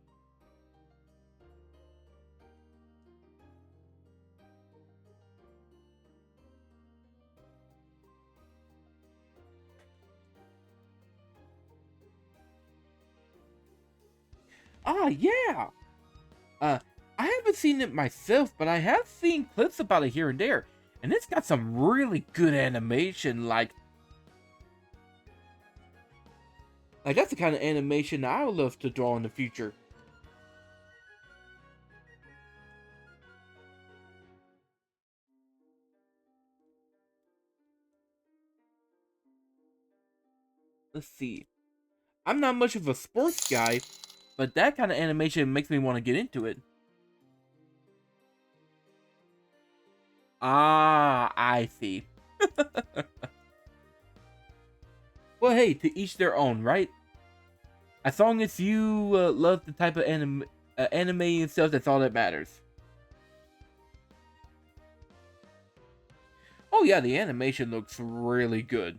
Ah, yeah. Uh, I haven't seen it myself, but I have seen clips about it here and there, and it's got some really good animation. Like that's the kind of animation I would love to draw in the future. Let's see. I'm not much of a sports guy, but that kind of animation makes me want to get into it. Ah, I see. Well, hey, to each their own, right? As long as you love the type of anime and stuff, that's all that matters. Oh yeah, the animation looks really good.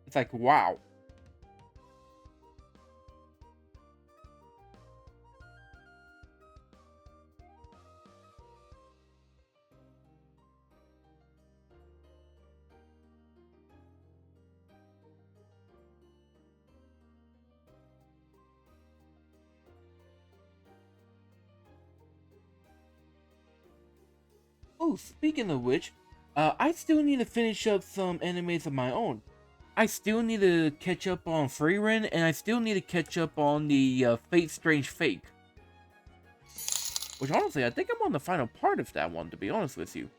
It's like, wow. Oh, speaking of which, I still need to finish up some animes of my own. I still need to catch up on Freerun, and I still need to catch up on the Fate Strange Fake. Which honestly, I think I'm on the final part of that one, to be honest with you.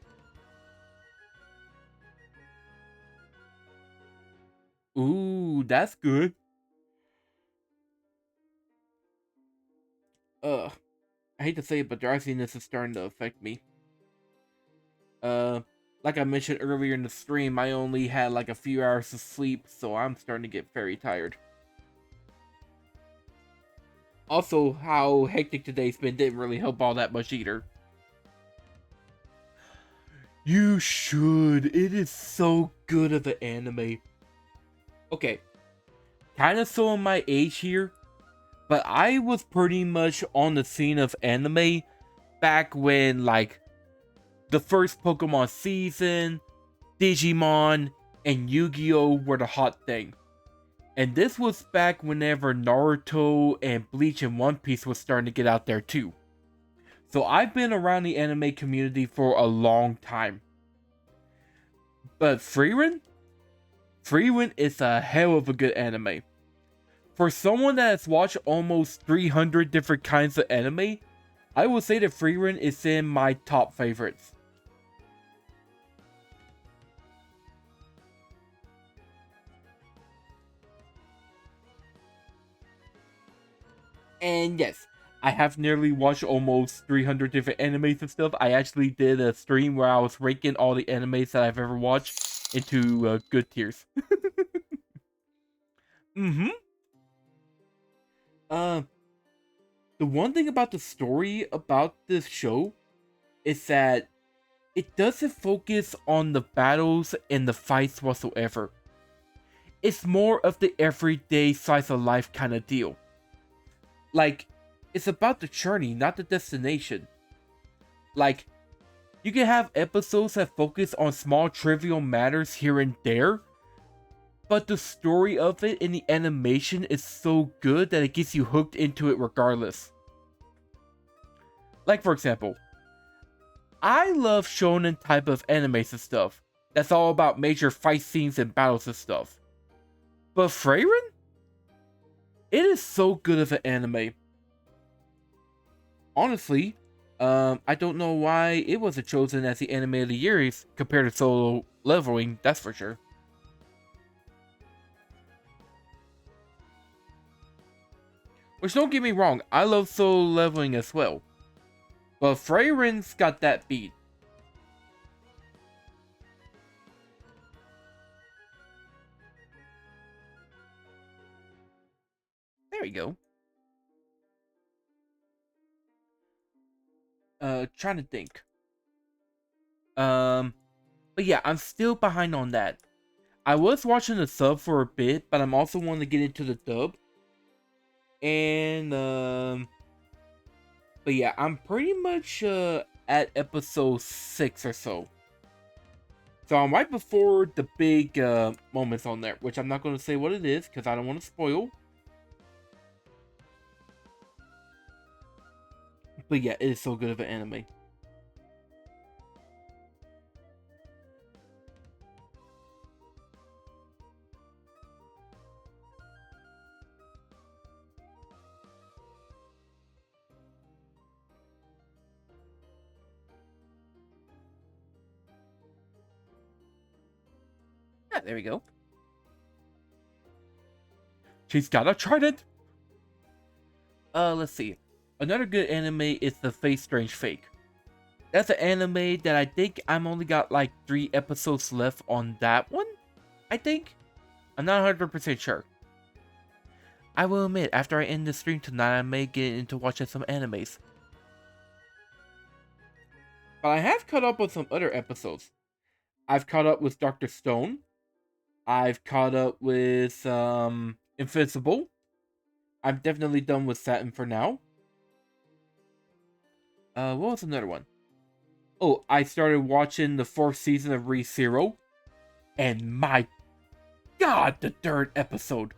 Ooh, that's good. I hate to say it, but drowsiness is starting to affect me. Uh, like I mentioned earlier in the stream, I only had like a few hours of sleep, so I'm starting to get very tired. Also, how hectic today's been didn't really help all that much either. You should. It is so good of an anime. Okay, kind of showing my age here, but I was pretty much on the scene of anime back when, like, the first Pokemon season, Digimon, and Yu-Gi-Oh! Were the hot thing. And this was back whenever Naruto and Bleach and One Piece was starting to get out there too. So I've been around the anime community for a long time. But Freerun is a hell of a good anime. For someone that has watched almost 300 different kinds of anime, I would say that Freerun is in my top favorites. And yes, I have nearly watched almost 300 different animes and stuff. I actually did a stream where I was ranking all the animes that I've ever watched into good tiers. Mm-hmm. Uh, the one thing about the story about this show is that it doesn't focus on the battles and the fights whatsoever. It's more of the everyday slice of life kind of deal. Like, it's about the journey, not the destination. Like, you can have episodes that focus on small trivial matters here and there, but the story of it and the animation is so good that it gets you hooked into it regardless. Like, for example, I love shonen type of animes and stuff. That's all about major fight scenes and battles and stuff. But Frieren? It is so good of an anime. Honestly, I don't know why it wasn't chosen as the anime of the year compared to Solo Leveling, that's for sure. Which, don't get me wrong, I love Solo Leveling as well. But Frieren's got that beat. There we go. Trying to think. But yeah, I'm still behind on that. I was watching the sub for a bit, but I'm also wanting to get into the dub. And, but yeah, I'm pretty much, at episode 6 or so. So I'm right before the big, moments on there, which I'm not going to say what it is, because I don't want to spoil. But yeah, it is so good of an anime. Yeah, there we go. She's got a trident! Let's see. Another good anime is The Fate Strange Fake. That's an anime that I think I'm only got like 3 episodes left on that one, I think. I'm not 100% sure. I will admit, after I end the stream tonight, I may get into watching some animes. But I have caught up with some other episodes. I've caught up with Dr. Stone. I've caught up with Invincible. I'm definitely done with Satin for now. What was another one? Oh, I started watching the 4th season of Re:Zero. And my god, the 3rd episode.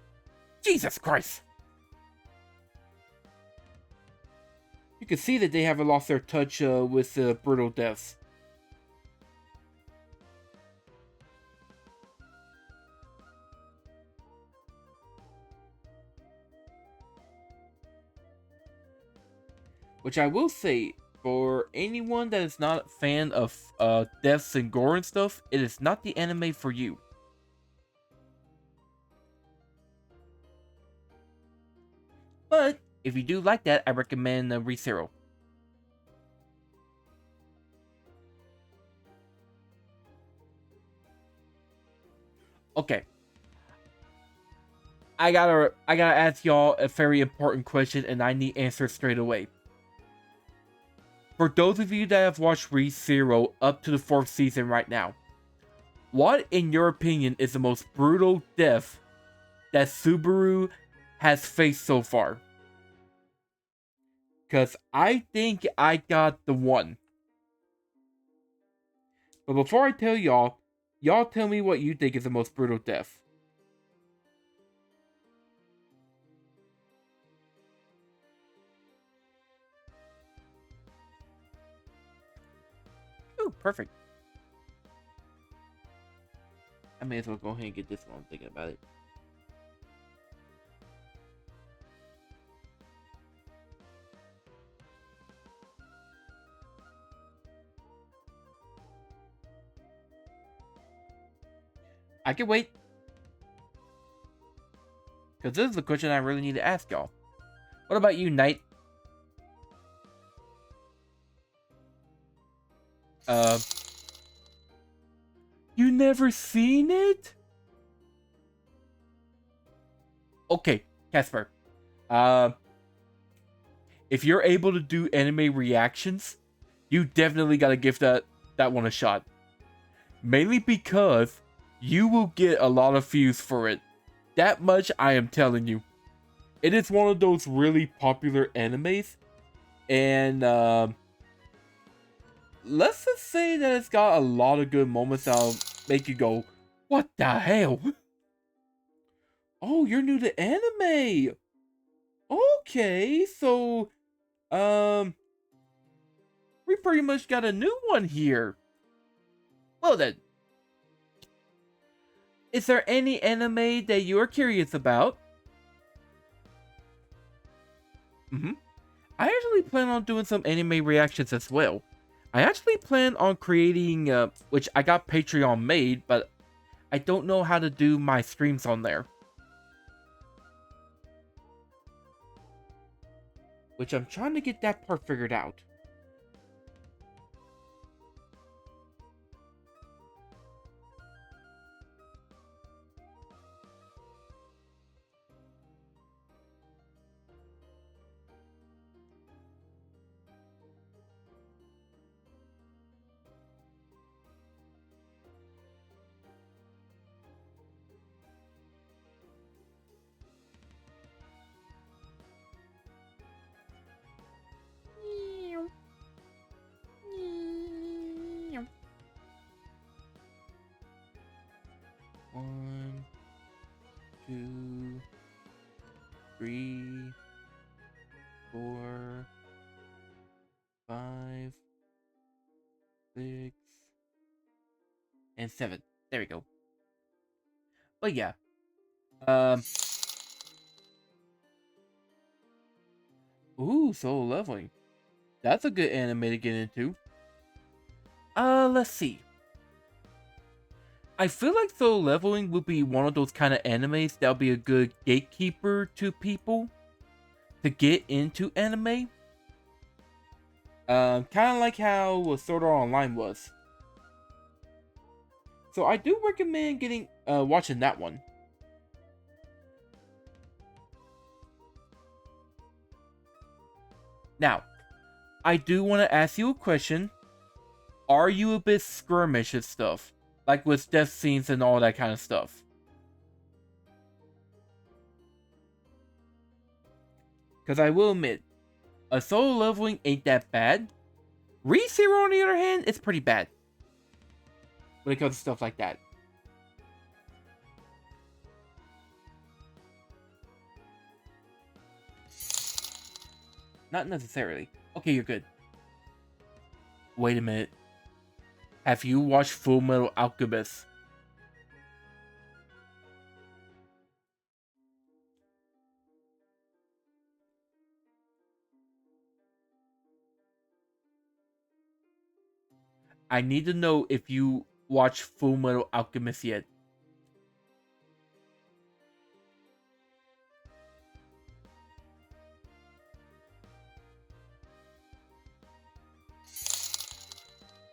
Jesus Christ. You can see that they haven't lost their touch with brutal deaths. Which I will say, for anyone that is not a fan of deaths and gore and stuff, it is not the anime for you. But if you do like that, I recommend Re:Zero. Okay. I gotta ask y'all a very important question, and I need answers straight away. For those of you that have watched Re:Zero up to the 4th season right now, what, in your opinion, is the most brutal death that Subaru has faced so far? Because I think I got the one. But before I tell y'all tell me what you think is the most brutal death. Ooh, perfect. I may as well go ahead and get this one. I'm thinking about it. I can wait. Because this is the question I really need to ask y'all. What about you, Knight? You never seen it? Okay, Casper. If you're able to do anime reactions, you definitely gotta give that one a shot. Mainly because you will get a lot of views for it. That much I am telling you. It is one of those really popular animes. And let's just say that it's got a lot of good moments that'll make you go, what the hell? Oh, you're new to anime. Okay, so um we pretty much got a new one here. Well then, is there any anime that you're curious about? Mm-hmm. I actually plan on doing some anime reactions as well. I actually plan on creating, which I got Patreon made, but I don't know how to do my streams on there. Which I'm trying to get that part figured out. One, two, three, 4, 5, 6, and 7. There we go. But yeah. Ooh, Solo Leveling. That's a good anime to get into. Let's see. I feel like Solo Leveling would be one of those kind of animes that'll be a good gatekeeper to people to get into anime. Kind of like how Sword Art Online was. So I do recommend watching that one. Now, I do want to ask you a question. Are you a bit skirmish and stuff? Like with death scenes and all that kind of stuff? Because I will admit, a Solo Leveling ain't that bad. ReZero, on the other hand, it's pretty bad when it comes to stuff like that. Not necessarily. Okay, you're good. Wait a minute. Have you watched Full Metal Alchemist? I need to know if you watched Full Metal Alchemist yet.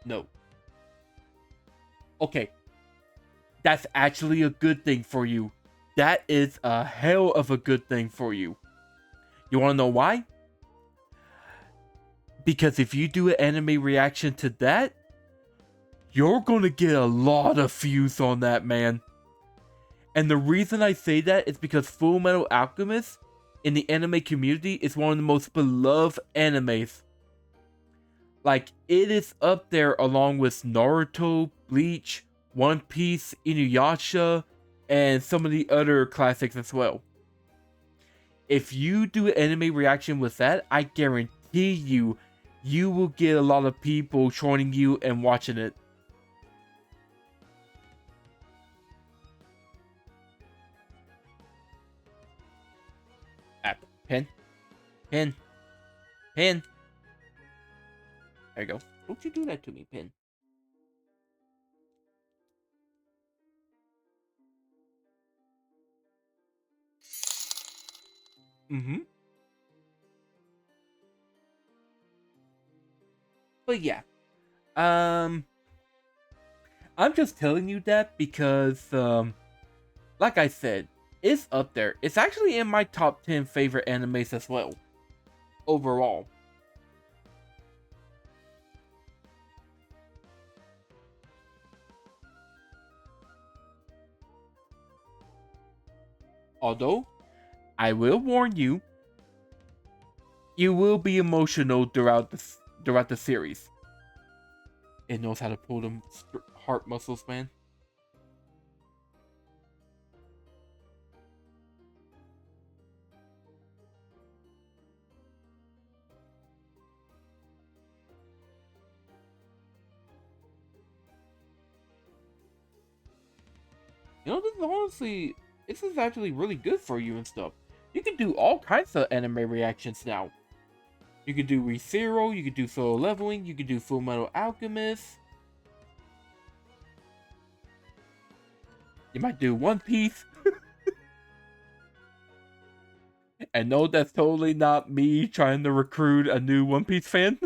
No. Okay. That's actually a good thing for you. That is a hell of a good thing for you. You want to know why? Because if you do an anime reaction to that, you're going to get a lot of views on that, man. And the reason I say that is because Full Metal Alchemist in the anime community is one of the most beloved animes. Like, it is up there along with Naruto, Bleach, One Piece, Inuyasha, and some of the other classics as well. If you do an anime reaction with that, I guarantee you will get a lot of people joining you and watching it. Pen. Pen. Pen. There you go. Don't you do that to me, Pen. Mm-hmm. But yeah. I'm just telling you that because, like I said, it's up there. It's actually in my top 10 favorite animes as well. Overall. Although, I will warn you, you will be emotional throughout the series. It knows how to pull them heart muscles, man. You know, this is honestly, this is actually really good for you and stuff. You can do all kinds of anime reactions now. You can do ReZero, you can do Solo Leveling, you can do Full Metal Alchemist. You might do One Piece. And no, that's totally not me trying to recruit a new One Piece fan.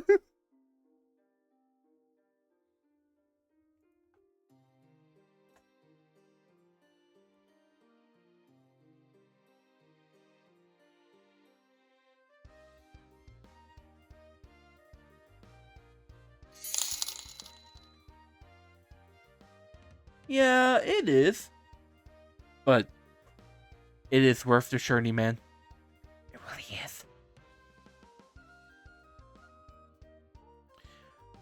Yeah, it is. But it is worth the journey, man. It really is.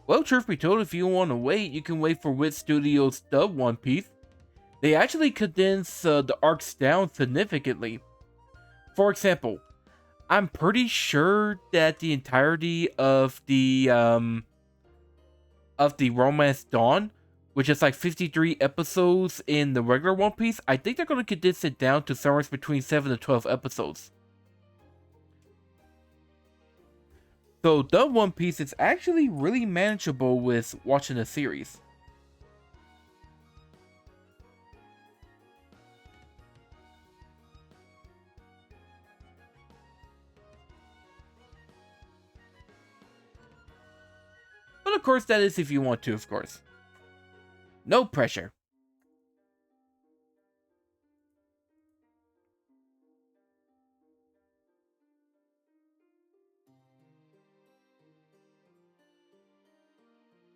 Well, truth be told, if you want to wait, you can wait for Wit Studios' dub One Piece. They actually condense the arcs down significantly. For example, I'm pretty sure that the entirety of the Romance Dawn, which is like 53 episodes in the regular One Piece, I think they're going to condense it down to somewhere between 7 to 12 episodes. So the One Piece is actually really manageable with watching the series. But of course, that is if you want to, of course. No pressure.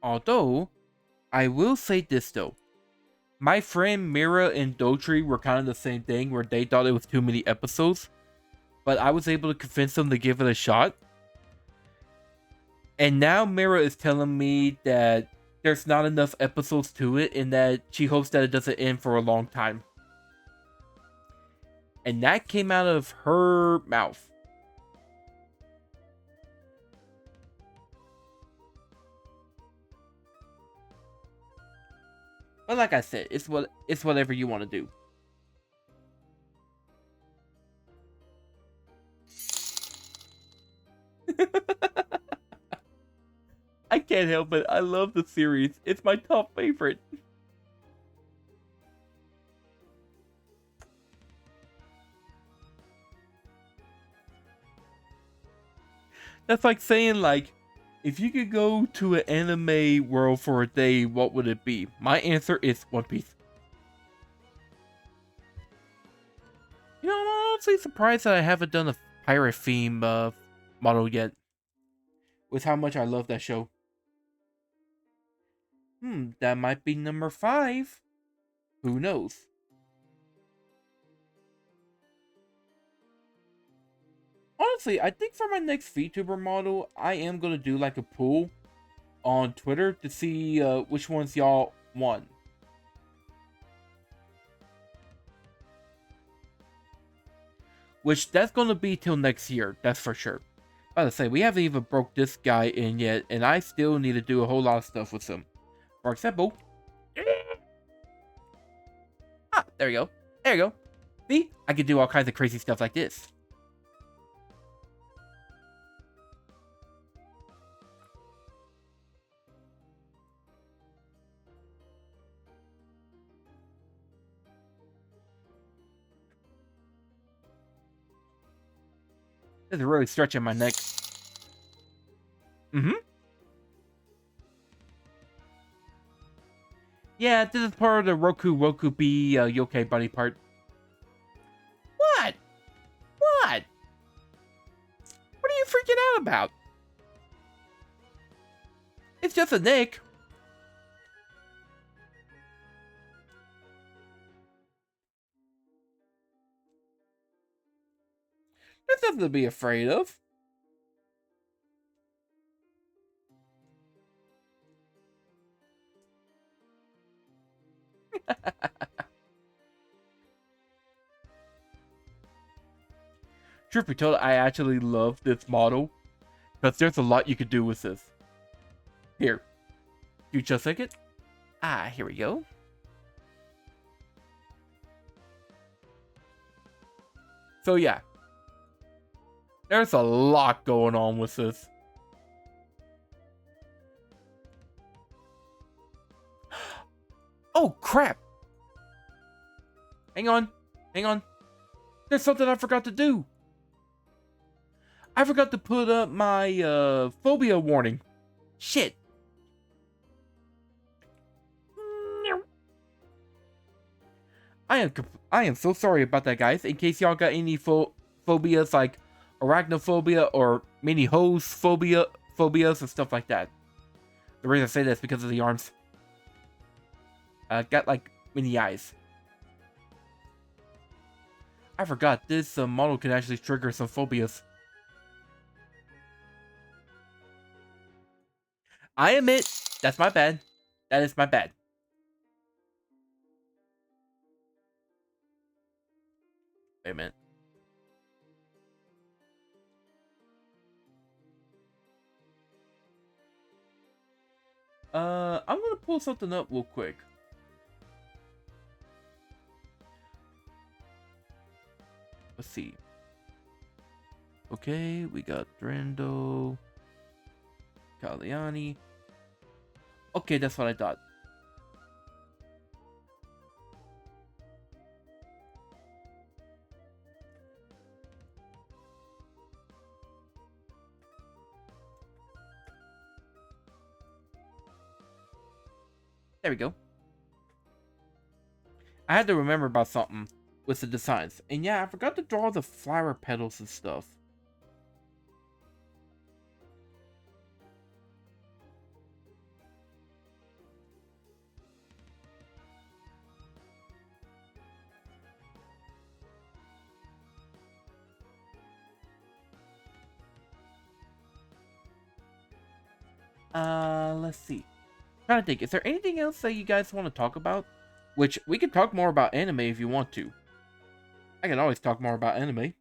Although, I will say this though. My friend Mira and Dotry were kind of the same thing, where they thought it was too many episodes. But I was able to convince them to give it a shot. And now Mira is telling me that there's not enough episodes to it, and that she hopes that it doesn't end for a long time. And that came out of her mouth. But like I said, it's whatever you want to do. I can't help it. I love the series. It's my top favorite. That's like saying, like, if you could go to an anime world for a day, what would it be? My answer is One Piece. You know, I'm honestly surprised that I haven't done a pirate theme model yet. With how much I love that show. That might be number 5. Who knows? Honestly, I think for my next VTuber model, I am going to do like a poll on Twitter to see which ones y'all want. Which, that's going to be till next year, that's for sure. By the say, we haven't even broke this guy in yet, and I still need to do a whole lot of stuff with him. For example... there you go. There you go. See? I can do all kinds of crazy stuff like this. This is really stretching my neck. Yeah, this is part of the Roku B Yokai Buddy part. What? What? What are you freaking out about? It's just a nick. There's nothing to be afraid of. Truth be told, I actually love this model because there's a lot you could do with this. Here, you just like it. Here we go. So yeah, there's a lot going on with this. Oh crap! Hang on. There's something I forgot to do. I forgot to put up my phobia warning. Shit. I am so sorry about that, guys. In case y'all got any phobias like arachnophobia or mini hose phobias and stuff like that. The reason I say this is because of the arms. Got like mini eyes. I forgot this model can actually trigger some phobias. I admit, that's my bad. That is my bad. Wait a minute. I'm gonna pull something up real quick. Let's see. Okay, we got Drendo, Kaliani. Okay, that's what I thought. There we go. I had to remember about something with the designs. And yeah, I forgot to draw the flower petals and stuff. Let's see. Trying to think, is there anything else that you guys want to talk about? Which, we can talk more about anime if you want to. I can always talk more about anime.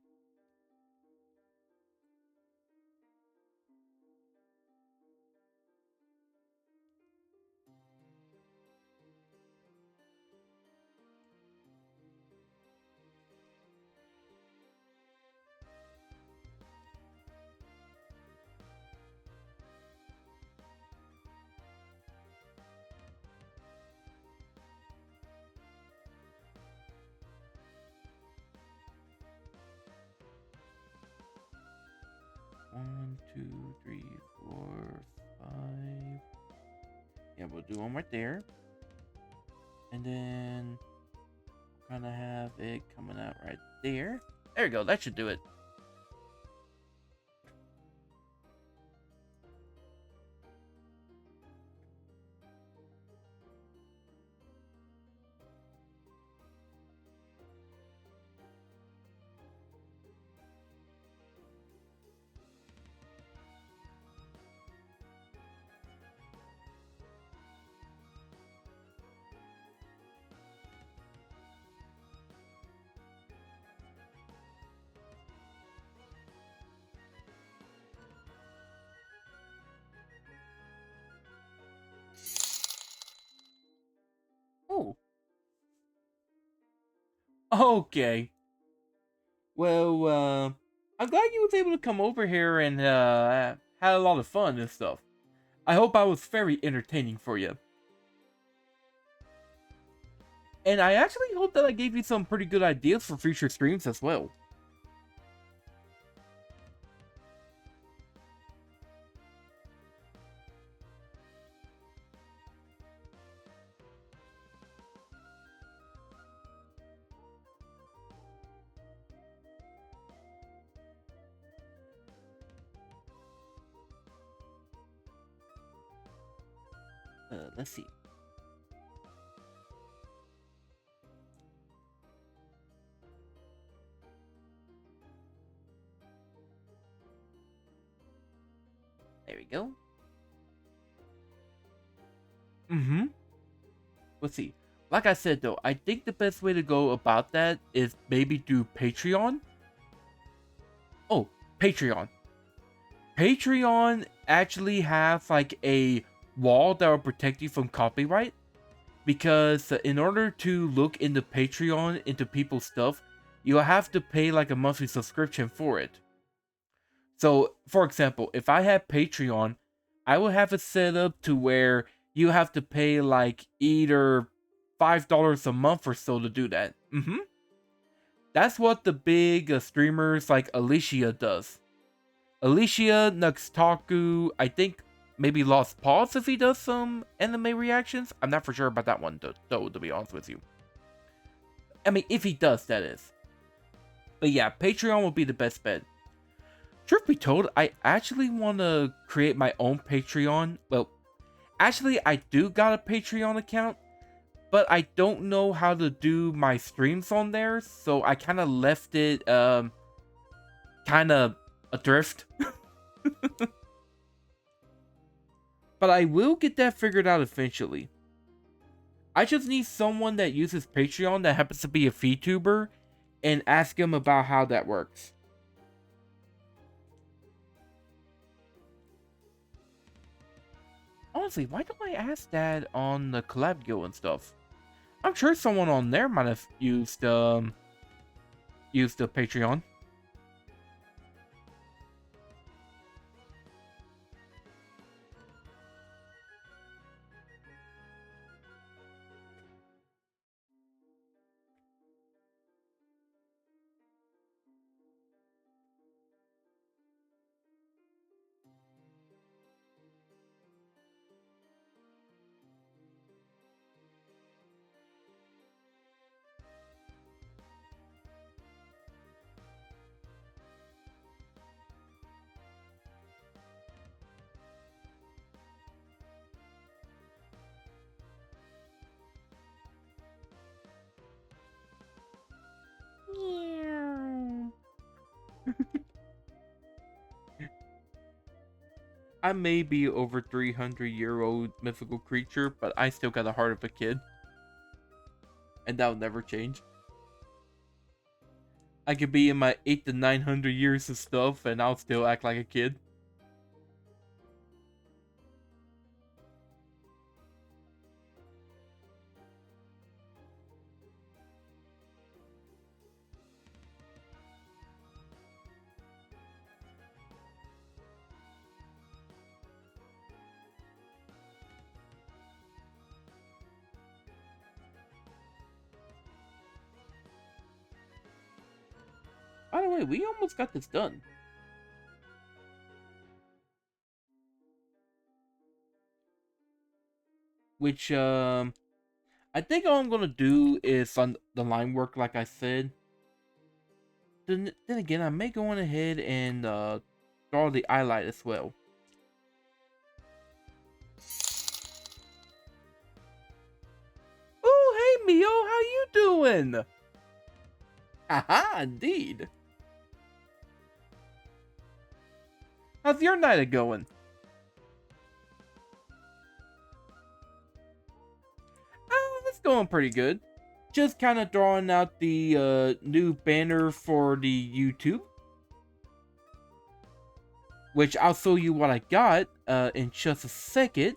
One, two, three, four, five. Yeah, we'll do one right there. And then kind of have it coming out right there. There we go. That should do it. Oh. Okay. Well, I'm glad you was able to come over here and had a lot of fun and stuff. I hope I was very entertaining for you. And I actually hope that I gave you some pretty good ideas for future streams as well. Let's see. There we go. Let's see. Like I said though, I think the best way to go about that is maybe do Patreon. Oh, Patreon. Patreon actually has like a wall that will protect you from copyright. Because in order to look into Patreon, into people's stuff, you'll have to pay like a monthly subscription for it. So, for example, if I had Patreon, I would have it set up to where you have to pay like either $5 a month or so to do that. That's what the big streamers like Alicia does. Alicia, Nuxtaku, I think maybe Lost Pause if he does some anime reactions. I'm not for sure about that one though, to be honest with you. I mean, if he does, that is. But yeah, Patreon will be the best bet. Truth be told, I actually want to create my own Patreon. Well, actually, I do got a Patreon account, but I don't know how to do my streams on there, so I kind of left it kind of adrift. But I will get that figured out eventually. I just need someone that uses Patreon that happens to be a VTuber and ask him about how that works. Honestly, why don't I ask that on the collab guild and stuff? I'm sure someone on there might have used the Patreon. I may be over 300-year-old mythical creature, but I still got the heart of a kid. And that'll never change. I could be in my 800 to 900 years of stuff, and I'll still act like a kid. By the way, we almost got this done. Which, I think all I'm gonna do is on the line work, like I said. Then again, I may go on ahead and draw the highlight as well. Oh, hey, Mio, how you doing? Haha, indeed. How's your night going? It's going pretty good. Just kind of drawing out the new banner for the YouTube. Which I'll show you what I got in just a second.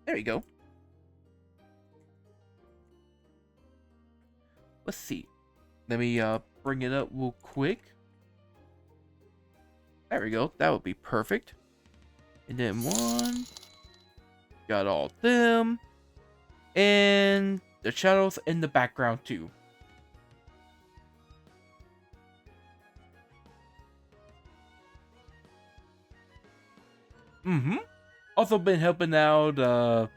There you go. Let's see. Let me bring it up real quick. There we go. That would be perfect. And then one. Got all them. And the shadows in the background too. Also been helping out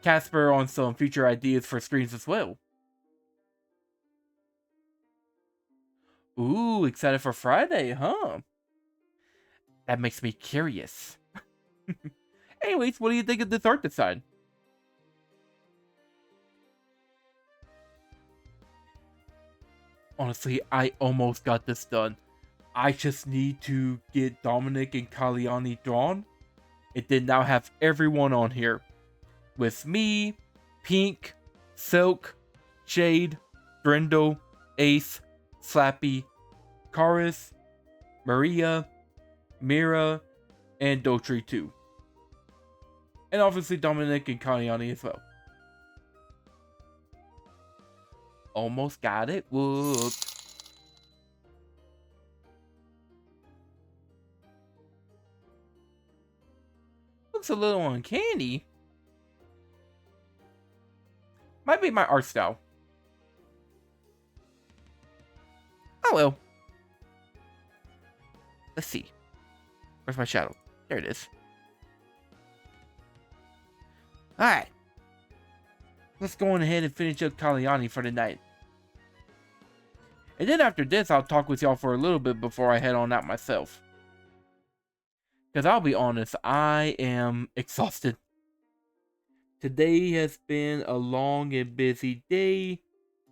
Casper on some future ideas for streams as well. Ooh, excited for Friday, huh? That makes me curious. Anyways, what do you think of this art design? Honestly, I almost got this done. I just need to get Dominick and Kaliani drawn. It did now have everyone on here. With me, Pink, Silk, Jade, Brindle, Ace, Slappy, Karis, Maria, Mira, and Dotri too. And obviously Dominick and Kaliani as well. almost got it. Whoop. Looks a little uncanny. Might be my art style. Oh well. Let's see. Where's my shadow? There it is. Alright. Let's go on ahead and finish up Kaliani for the night. And then after this, I'll talk with y'all for a little bit before I head on out myself. Because I'll be honest, I am exhausted. Today has been a long and busy day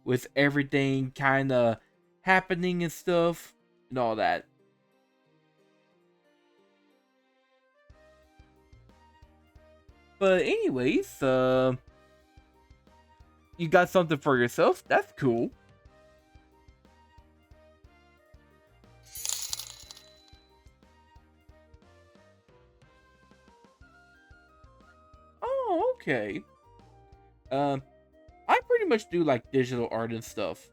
with everything kind of happening and stuff and all that. But anyways, you got something for yourself? That's cool. Oh, okay. I pretty much do like digital art and stuff.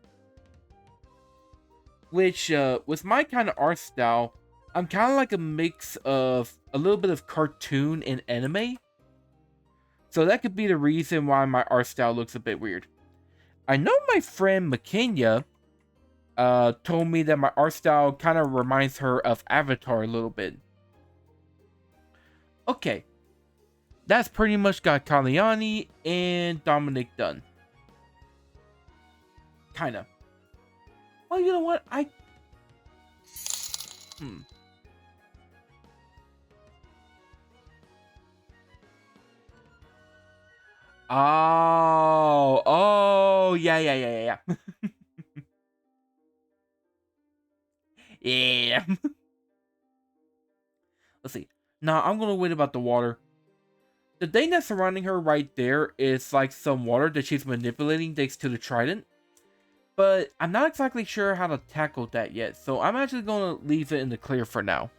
Which, with my kind of art style, I'm kind of like a mix of a little bit of cartoon and anime. So that could be the reason why my art style looks a bit weird. I know my friend McKenya told me that my art style kind of reminds her of Avatar a little bit. Okay. That's pretty much got Kaliani and Dominick done. Kinda. Well, you know what? Oh, yeah. Yeah. Let's see. Nah, I'm gonna wait about the water. The thing that's surrounding her right there is like some water that she's manipulating thanks to the trident. But I'm not exactly sure how to tackle that yet, so I'm actually gonna leave it in the clear for now.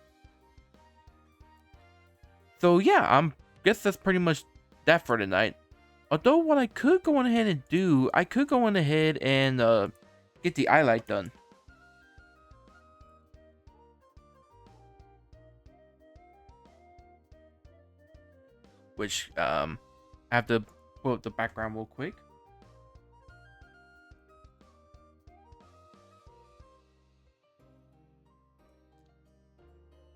So yeah, guess that's pretty much that for tonight. Although what I could go on ahead and do, I could go on ahead and get the highlight done. Which I have to pull up the background real quick.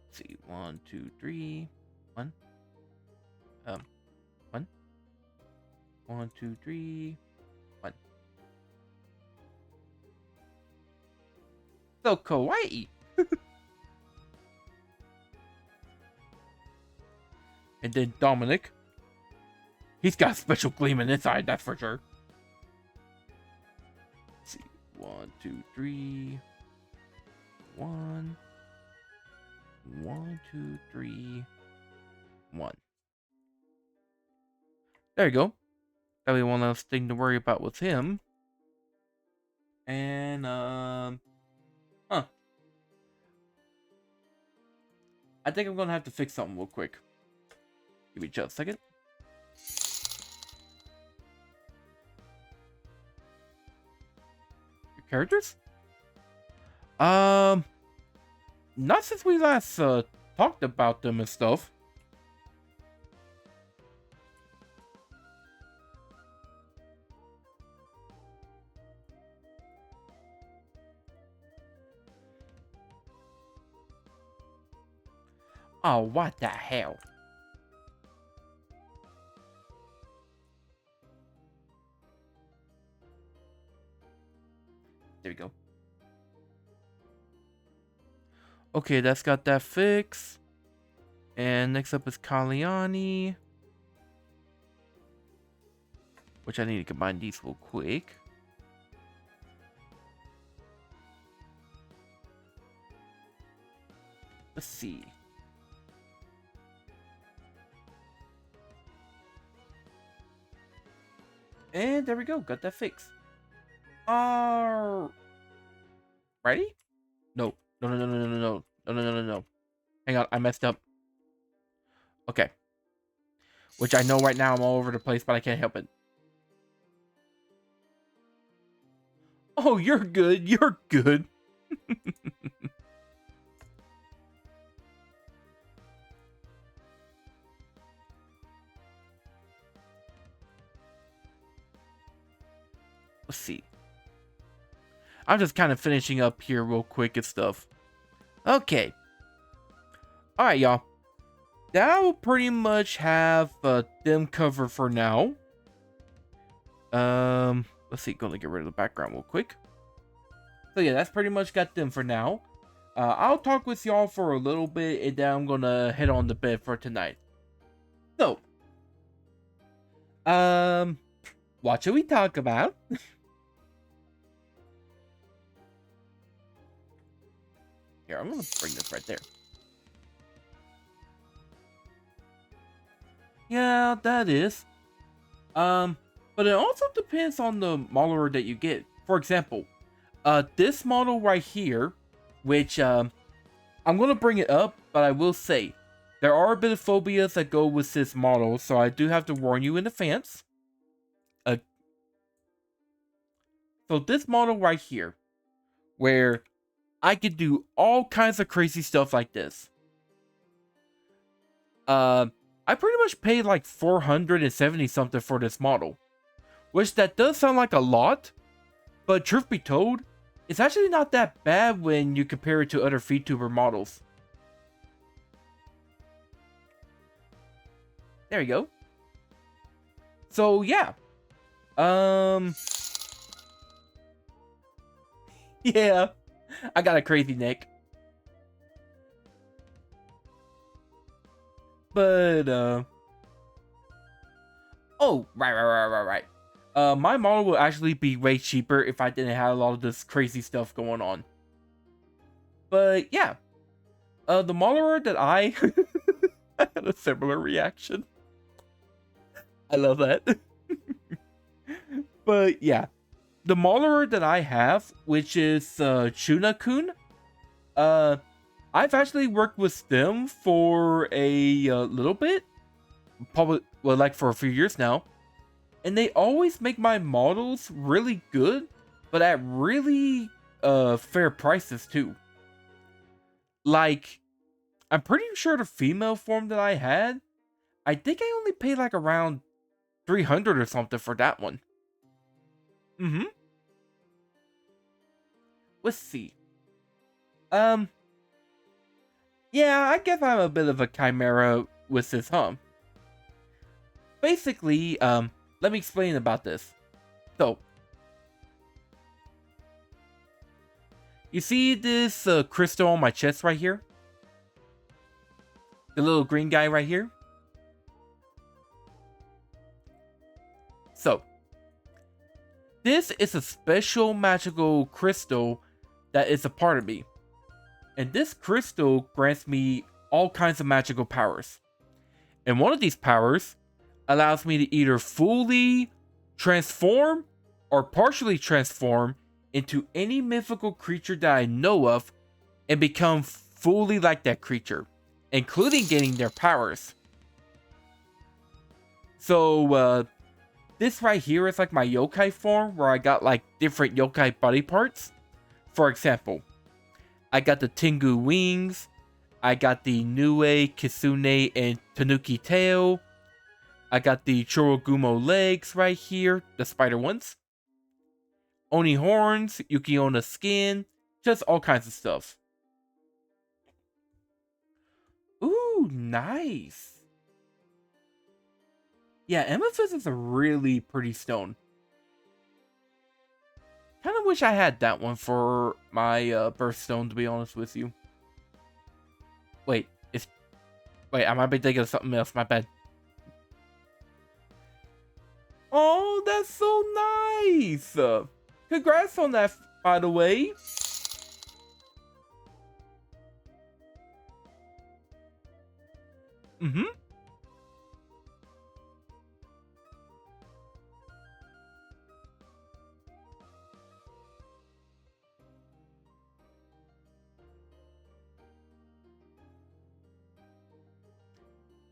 Let's see, 1, 2, 3, 1. 1. 1, 2, 3, 1. So kawaii. And then Dominick. He's got a special gleam in his eye, that's for sure. Let's see. 1, 2, 3. 1. 1, 2, 3. 1. There you go. That way one less thing to worry about with him. And I think I'm gonna have to fix something real quick. Give me just a second. Your characters? Not since we last talked about them and stuff. Oh, what the hell? There we go. Okay, that's got that fixed. And next up is Kaliani. Which I need to combine these real quick. Let's see. And there we go, got that fixed. Ready? No. No. Hang on, I messed up. Okay. Which I know right now I'm all over the place, but I can't help it. Oh, you're good. You're good. Let's see. I'm just kind of finishing up here real quick and stuff. Okay. Alright, y'all. That will pretty much have them covered for now. Let's see. Gonna get rid of the background real quick. So yeah, that's pretty much got them for now. I'll talk with y'all for a little bit, and then I'm gonna head on to bed for tonight. So, what should we talk about? Here, I'm gonna bring this right there. Yeah, that is. But it also depends on the model that you get. For example, this model right here, which I'm gonna bring it up, but I will say there are a bit of phobias that go with this model, so I do have to warn you in advance. So this model right here, where I could do all kinds of crazy stuff like this. I pretty much paid like 470 something for this model, which that does sound like a lot, but truth be told, it's actually not that bad when you compare it to other VTuber models. There you go. So yeah. Yeah. I got a crazy neck. But oh, right. My model will actually be way cheaper if I didn't have a lot of this crazy stuff going on. But yeah. The model that I had a similar reaction. I love that. But yeah. The model that I have, which is Chuna-kun, I've actually worked with them for a little bit, probably well, like for a few years now, and they always make my models really good, but at really fair prices too. Like, I'm pretty sure the female form that I had, I think I only paid like around 300 or something for that one. Let's see. Yeah, I guess I'm a bit of a chimera with this, huh? Basically, let me explain about this. So, you see this crystal on my chest right here? The little green guy right here? So, this is a special magical crystal that is a part of me. And this crystal grants me all kinds of magical powers. And one of these powers allows me to either fully transform or partially transform into any mythical creature that I know of and become fully like that creature, including getting their powers. So, this right here is like my yokai form, where I got like different yokai body parts. For example, I got the Tengu wings, I got the Nue, Kitsune, and Tanuki tail, I got the Chorogumo legs right here, the spider ones, Oni horns, Yukiona skin, just all kinds of stuff. Ooh, nice. Yeah, Amethyst is a really pretty stone. Kind of wish I had that one for my birthstone, to be honest with you. Wait, I might be thinking of something else, my bad. Oh, that's so nice! Congrats on that, by the way.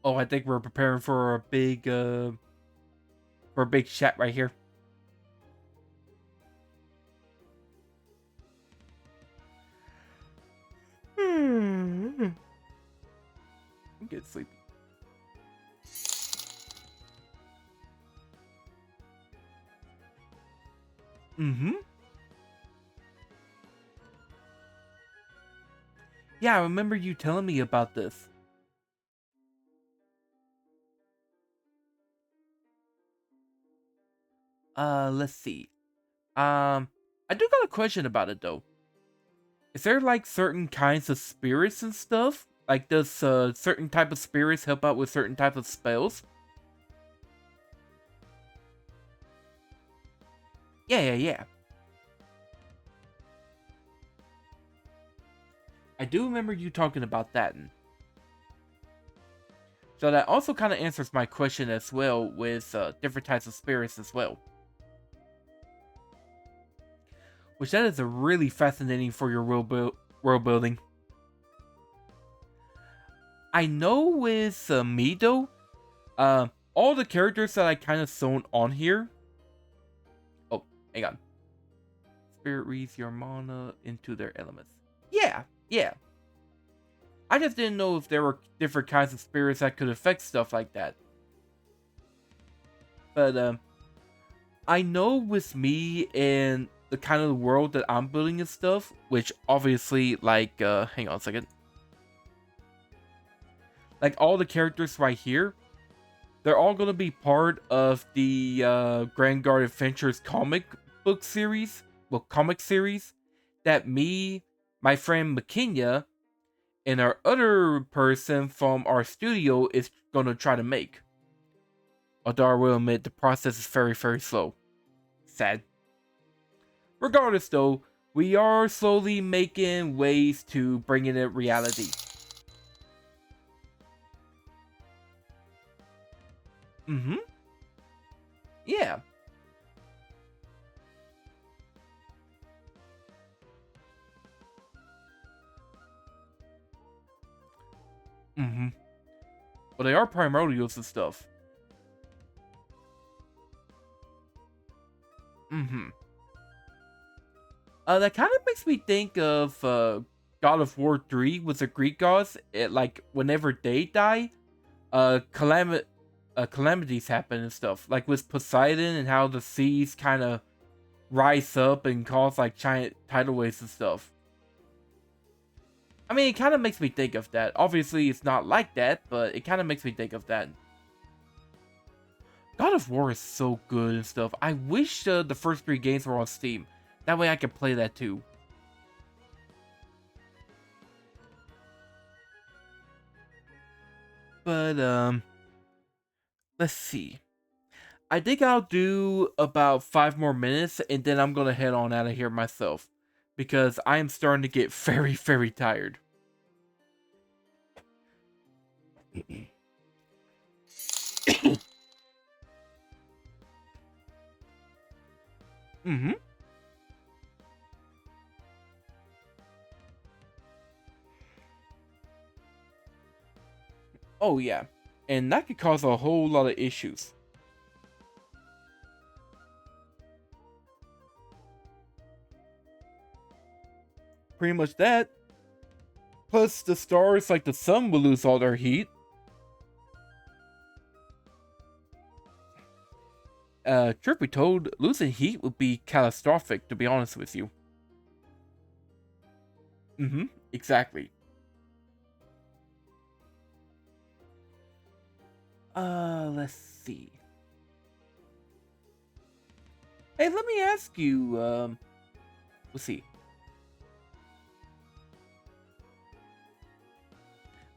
Oh, I think we're preparing for a big chat right here. Mm-hmm. Yeah, I remember you telling me about this. Let's see. I do got a question about it though. Is there like certain kinds of spirits and stuff? Like does certain type of spirits help out with certain type of spells? Yeah. I do remember you talking about that. So that also kind of answers my question as well with different types of spirits as well. Which that is a really fascinating for your world building. I know with me though, all the characters that I kind of sewn on here. Oh, hang on. Spirit reads your mana into their elements. Yeah. I just didn't know if there were different kinds of spirits that could affect stuff like that. But I know with me and the kind of world that I'm building and stuff, which obviously like hang on a second. Like all the characters right here, they're all gonna be part of the Grand Guard Adventures comic book series, comic series that me, my friend McKinya, and our other person from our studio is gonna try to make. Although I will admit the process is very, very slow. Sad. Regardless though, we are slowly making ways to bring it in reality. Mm-hmm. Yeah. Mm-hmm. But they are primordials and stuff. Mm-hmm. That kind of makes me think of God of War 3 with the Greek gods. Like, whenever they die, calamities happen and stuff. Like with Poseidon and how the seas kind of rise up and cause like giant tidal waves and stuff. I mean, it kind of makes me think of that. Obviously, it's not like that, but it kind of makes me think of that. God of War is so good and stuff. I wish the first 3 games were on Steam. That way I could play that too. But, let's see. I think I'll do about 5 more minutes and then I'm gonna head on out of here myself. Because I am starting to get very, very tired. Mm-hmm. Oh yeah. And that could cause a whole lot of issues. Pretty much that. Plus the stars like the sun will lose all their heat. Truth be told, losing heat would be catastrophic, to be honest with you. Mm-hmm, exactly. Let's see. Hey, let me ask you, let's see.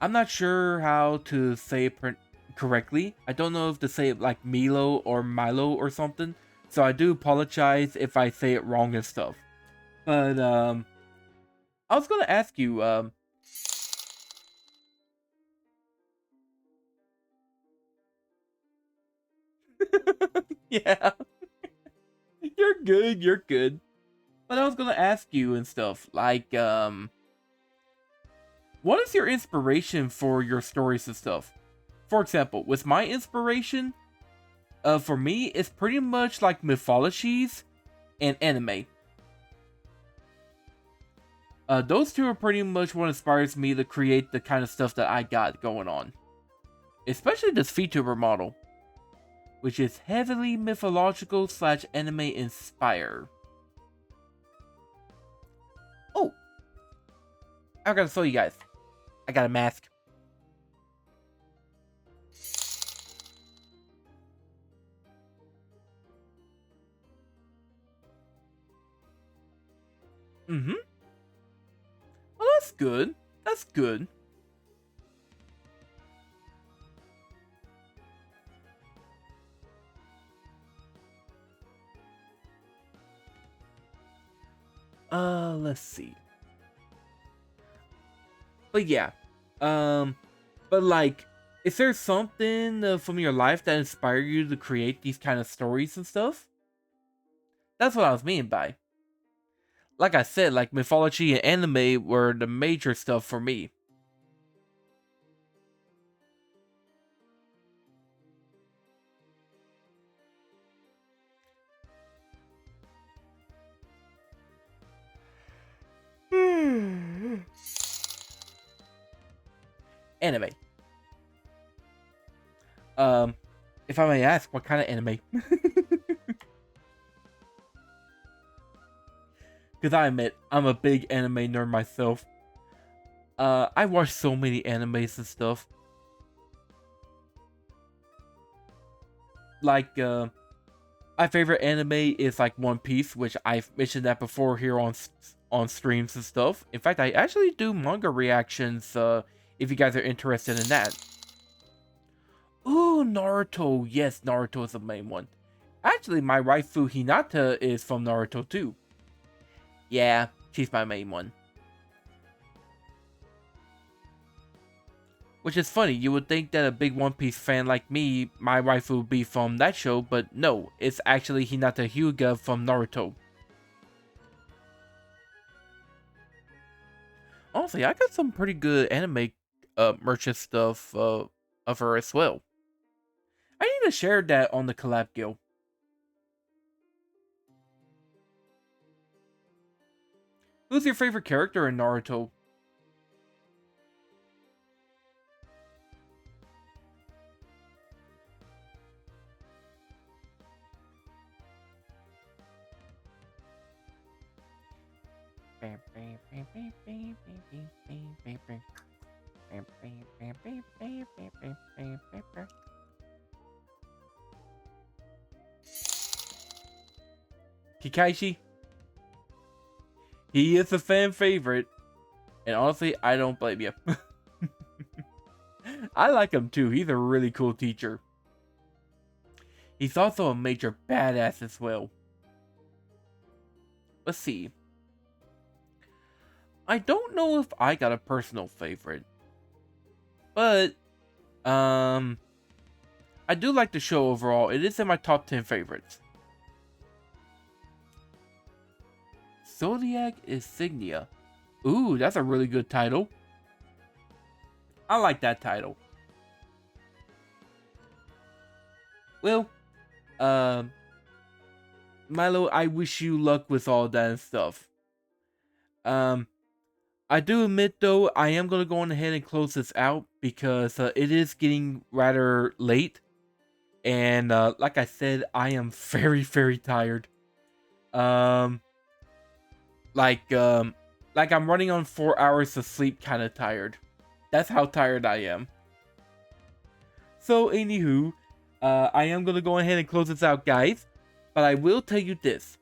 I'm not sure how to say it correctly. I don't know if to say it like Milo or Milo or something. So I do apologize if I say it wrong and stuff. But, I was gonna ask you, yeah, you're good. But I was gonna ask you and stuff, like, what is your inspiration for your stories and stuff? For example, with my inspiration, for me, it's pretty much like mythologies and anime. Those two are pretty much what inspires me to create the kind of stuff that I got going on. Especially this VTuber model, which is heavily mythological / anime inspired. I gotta show you guys. I got a mask. Mm-hmm. Well, that's good. That's good. Let's see. But yeah. But like, is there something from your life that inspired you to create these kind of stories and stuff? That's what I was meaning by. Like I said, like mythology and anime were the major stuff for me. Anime. If I may ask, what kind of anime? Because I admit, I'm a big anime nerd myself. I watch so many animes and stuff. Like, my favorite anime is like One Piece, which I've mentioned that before here on streams and stuff. In fact, I actually do manga reactions, if you guys are interested in that. Ooh, Naruto. Yes, Naruto is the main one. Actually, my waifu Hinata is from Naruto too. Yeah, she's my main one. Which is funny, you would think that a big One Piece fan like me, my waifu would be from that show, but no, it's actually Hinata Hyuga from Naruto. Honestly, I got some pretty good anime merchant stuff of her as well. I need to share that on the collab guild. Who's your favorite character in Naruto? Kakashi? He is a fan favorite, and honestly, I don't blame you. I like him too. He's a really cool teacher. He's also a major badass as well. Let's see. I don't know if I got a personal favorite, but I do like the show overall. It is in my top 10 favorites. Zodiac Insignia. Ooh, that's a really good title. I like that title. Well, Milo, I wish you luck with all that and stuff. I do admit though, I am gonna go on ahead and close this out because it is getting rather late, and like I said, I am very very tired. Um, like um, like I'm running on 4 hours of sleep, kind of tired. That's how tired I am. So, anywho, I am gonna go ahead and close this out, guys. But I will tell you this.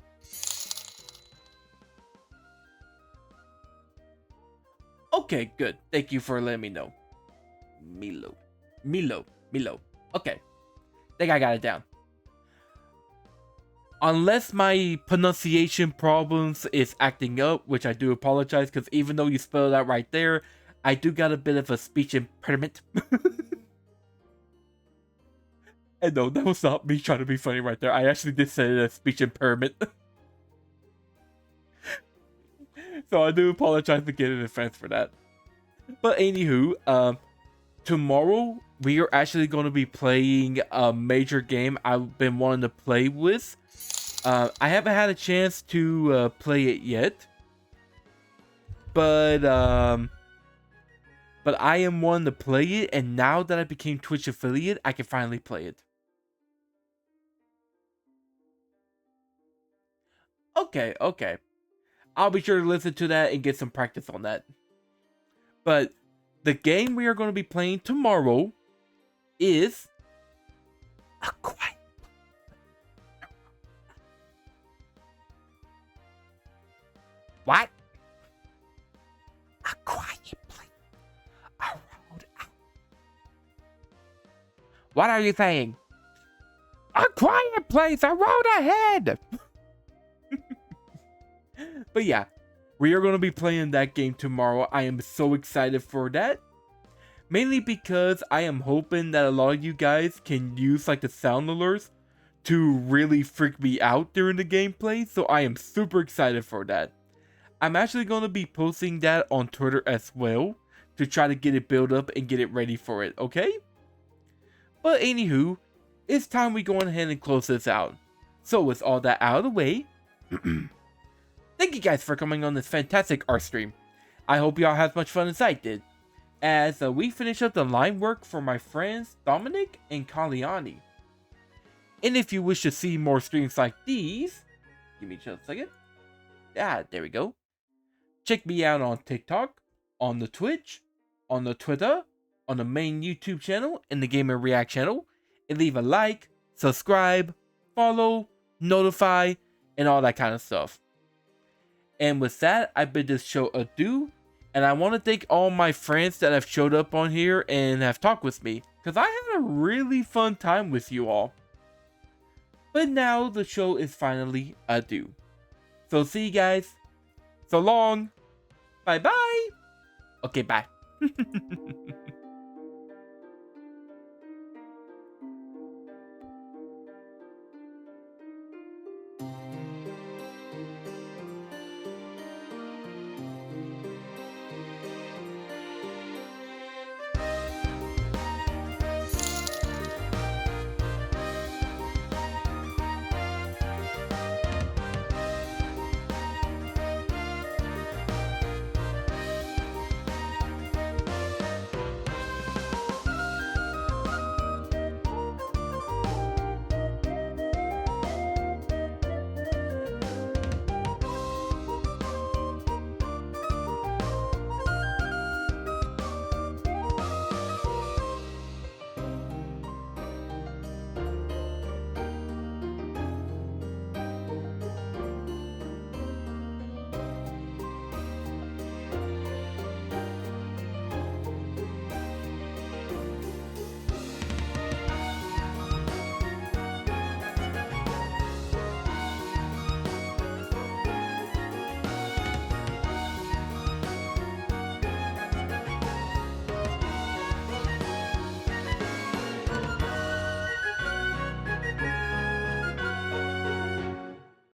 Okay, good. Thank you for letting me know. Milo. Okay. Think I got it down. Unless my pronunciation problems is acting up, which I do apologize, because even though you spelled it out right there, I do got a bit of a speech impediment. And no, that was not me trying to be funny right there. I actually did say a speech impairment. So I do apologize again in advance for that. But anywho, tomorrow we are actually going to be playing a major game I've been wanting to play with. I haven't had a chance to play it yet, but I am wanting to play it, and now that I became Twitch affiliate, I can finally play it. Okay. I'll be sure to listen to that and get some practice on that. But the game we are going to be playing tomorrow is a quiet. What? A quiet place. A road out. What are you saying? A quiet place. A road ahead. But yeah, we are going to be playing that game tomorrow. I am so excited for that. Mainly because I am hoping that a lot of you guys can use like the sound alerts to really freak me out during the gameplay. So I am super excited for that. I'm actually going to be posting that on Twitter as well to try to get it built up and get it ready for it, okay? But anywho, it's time we go ahead and close this out. So with all that out of the way, thank you guys for coming on this fantastic art stream. I hope y'all had as much fun as I did. As we finish up the line work for my friends Dominick and Kaliani. And if you wish to see more streams like these, give me just a second. Yeah, there we go. Check me out on TikTok, on the Twitch, on the Twitter, on the main YouTube channel, and the Gamer React channel. And leave a like, subscribe, follow, notify, and all that kind of stuff. And with that, I bid this show adieu. And I want to thank all my friends that have showed up on here and have talked with me. Because I had a really fun time with you all. But now the show is finally adieu. So see you guys. So long. Bye bye. Okay, bye.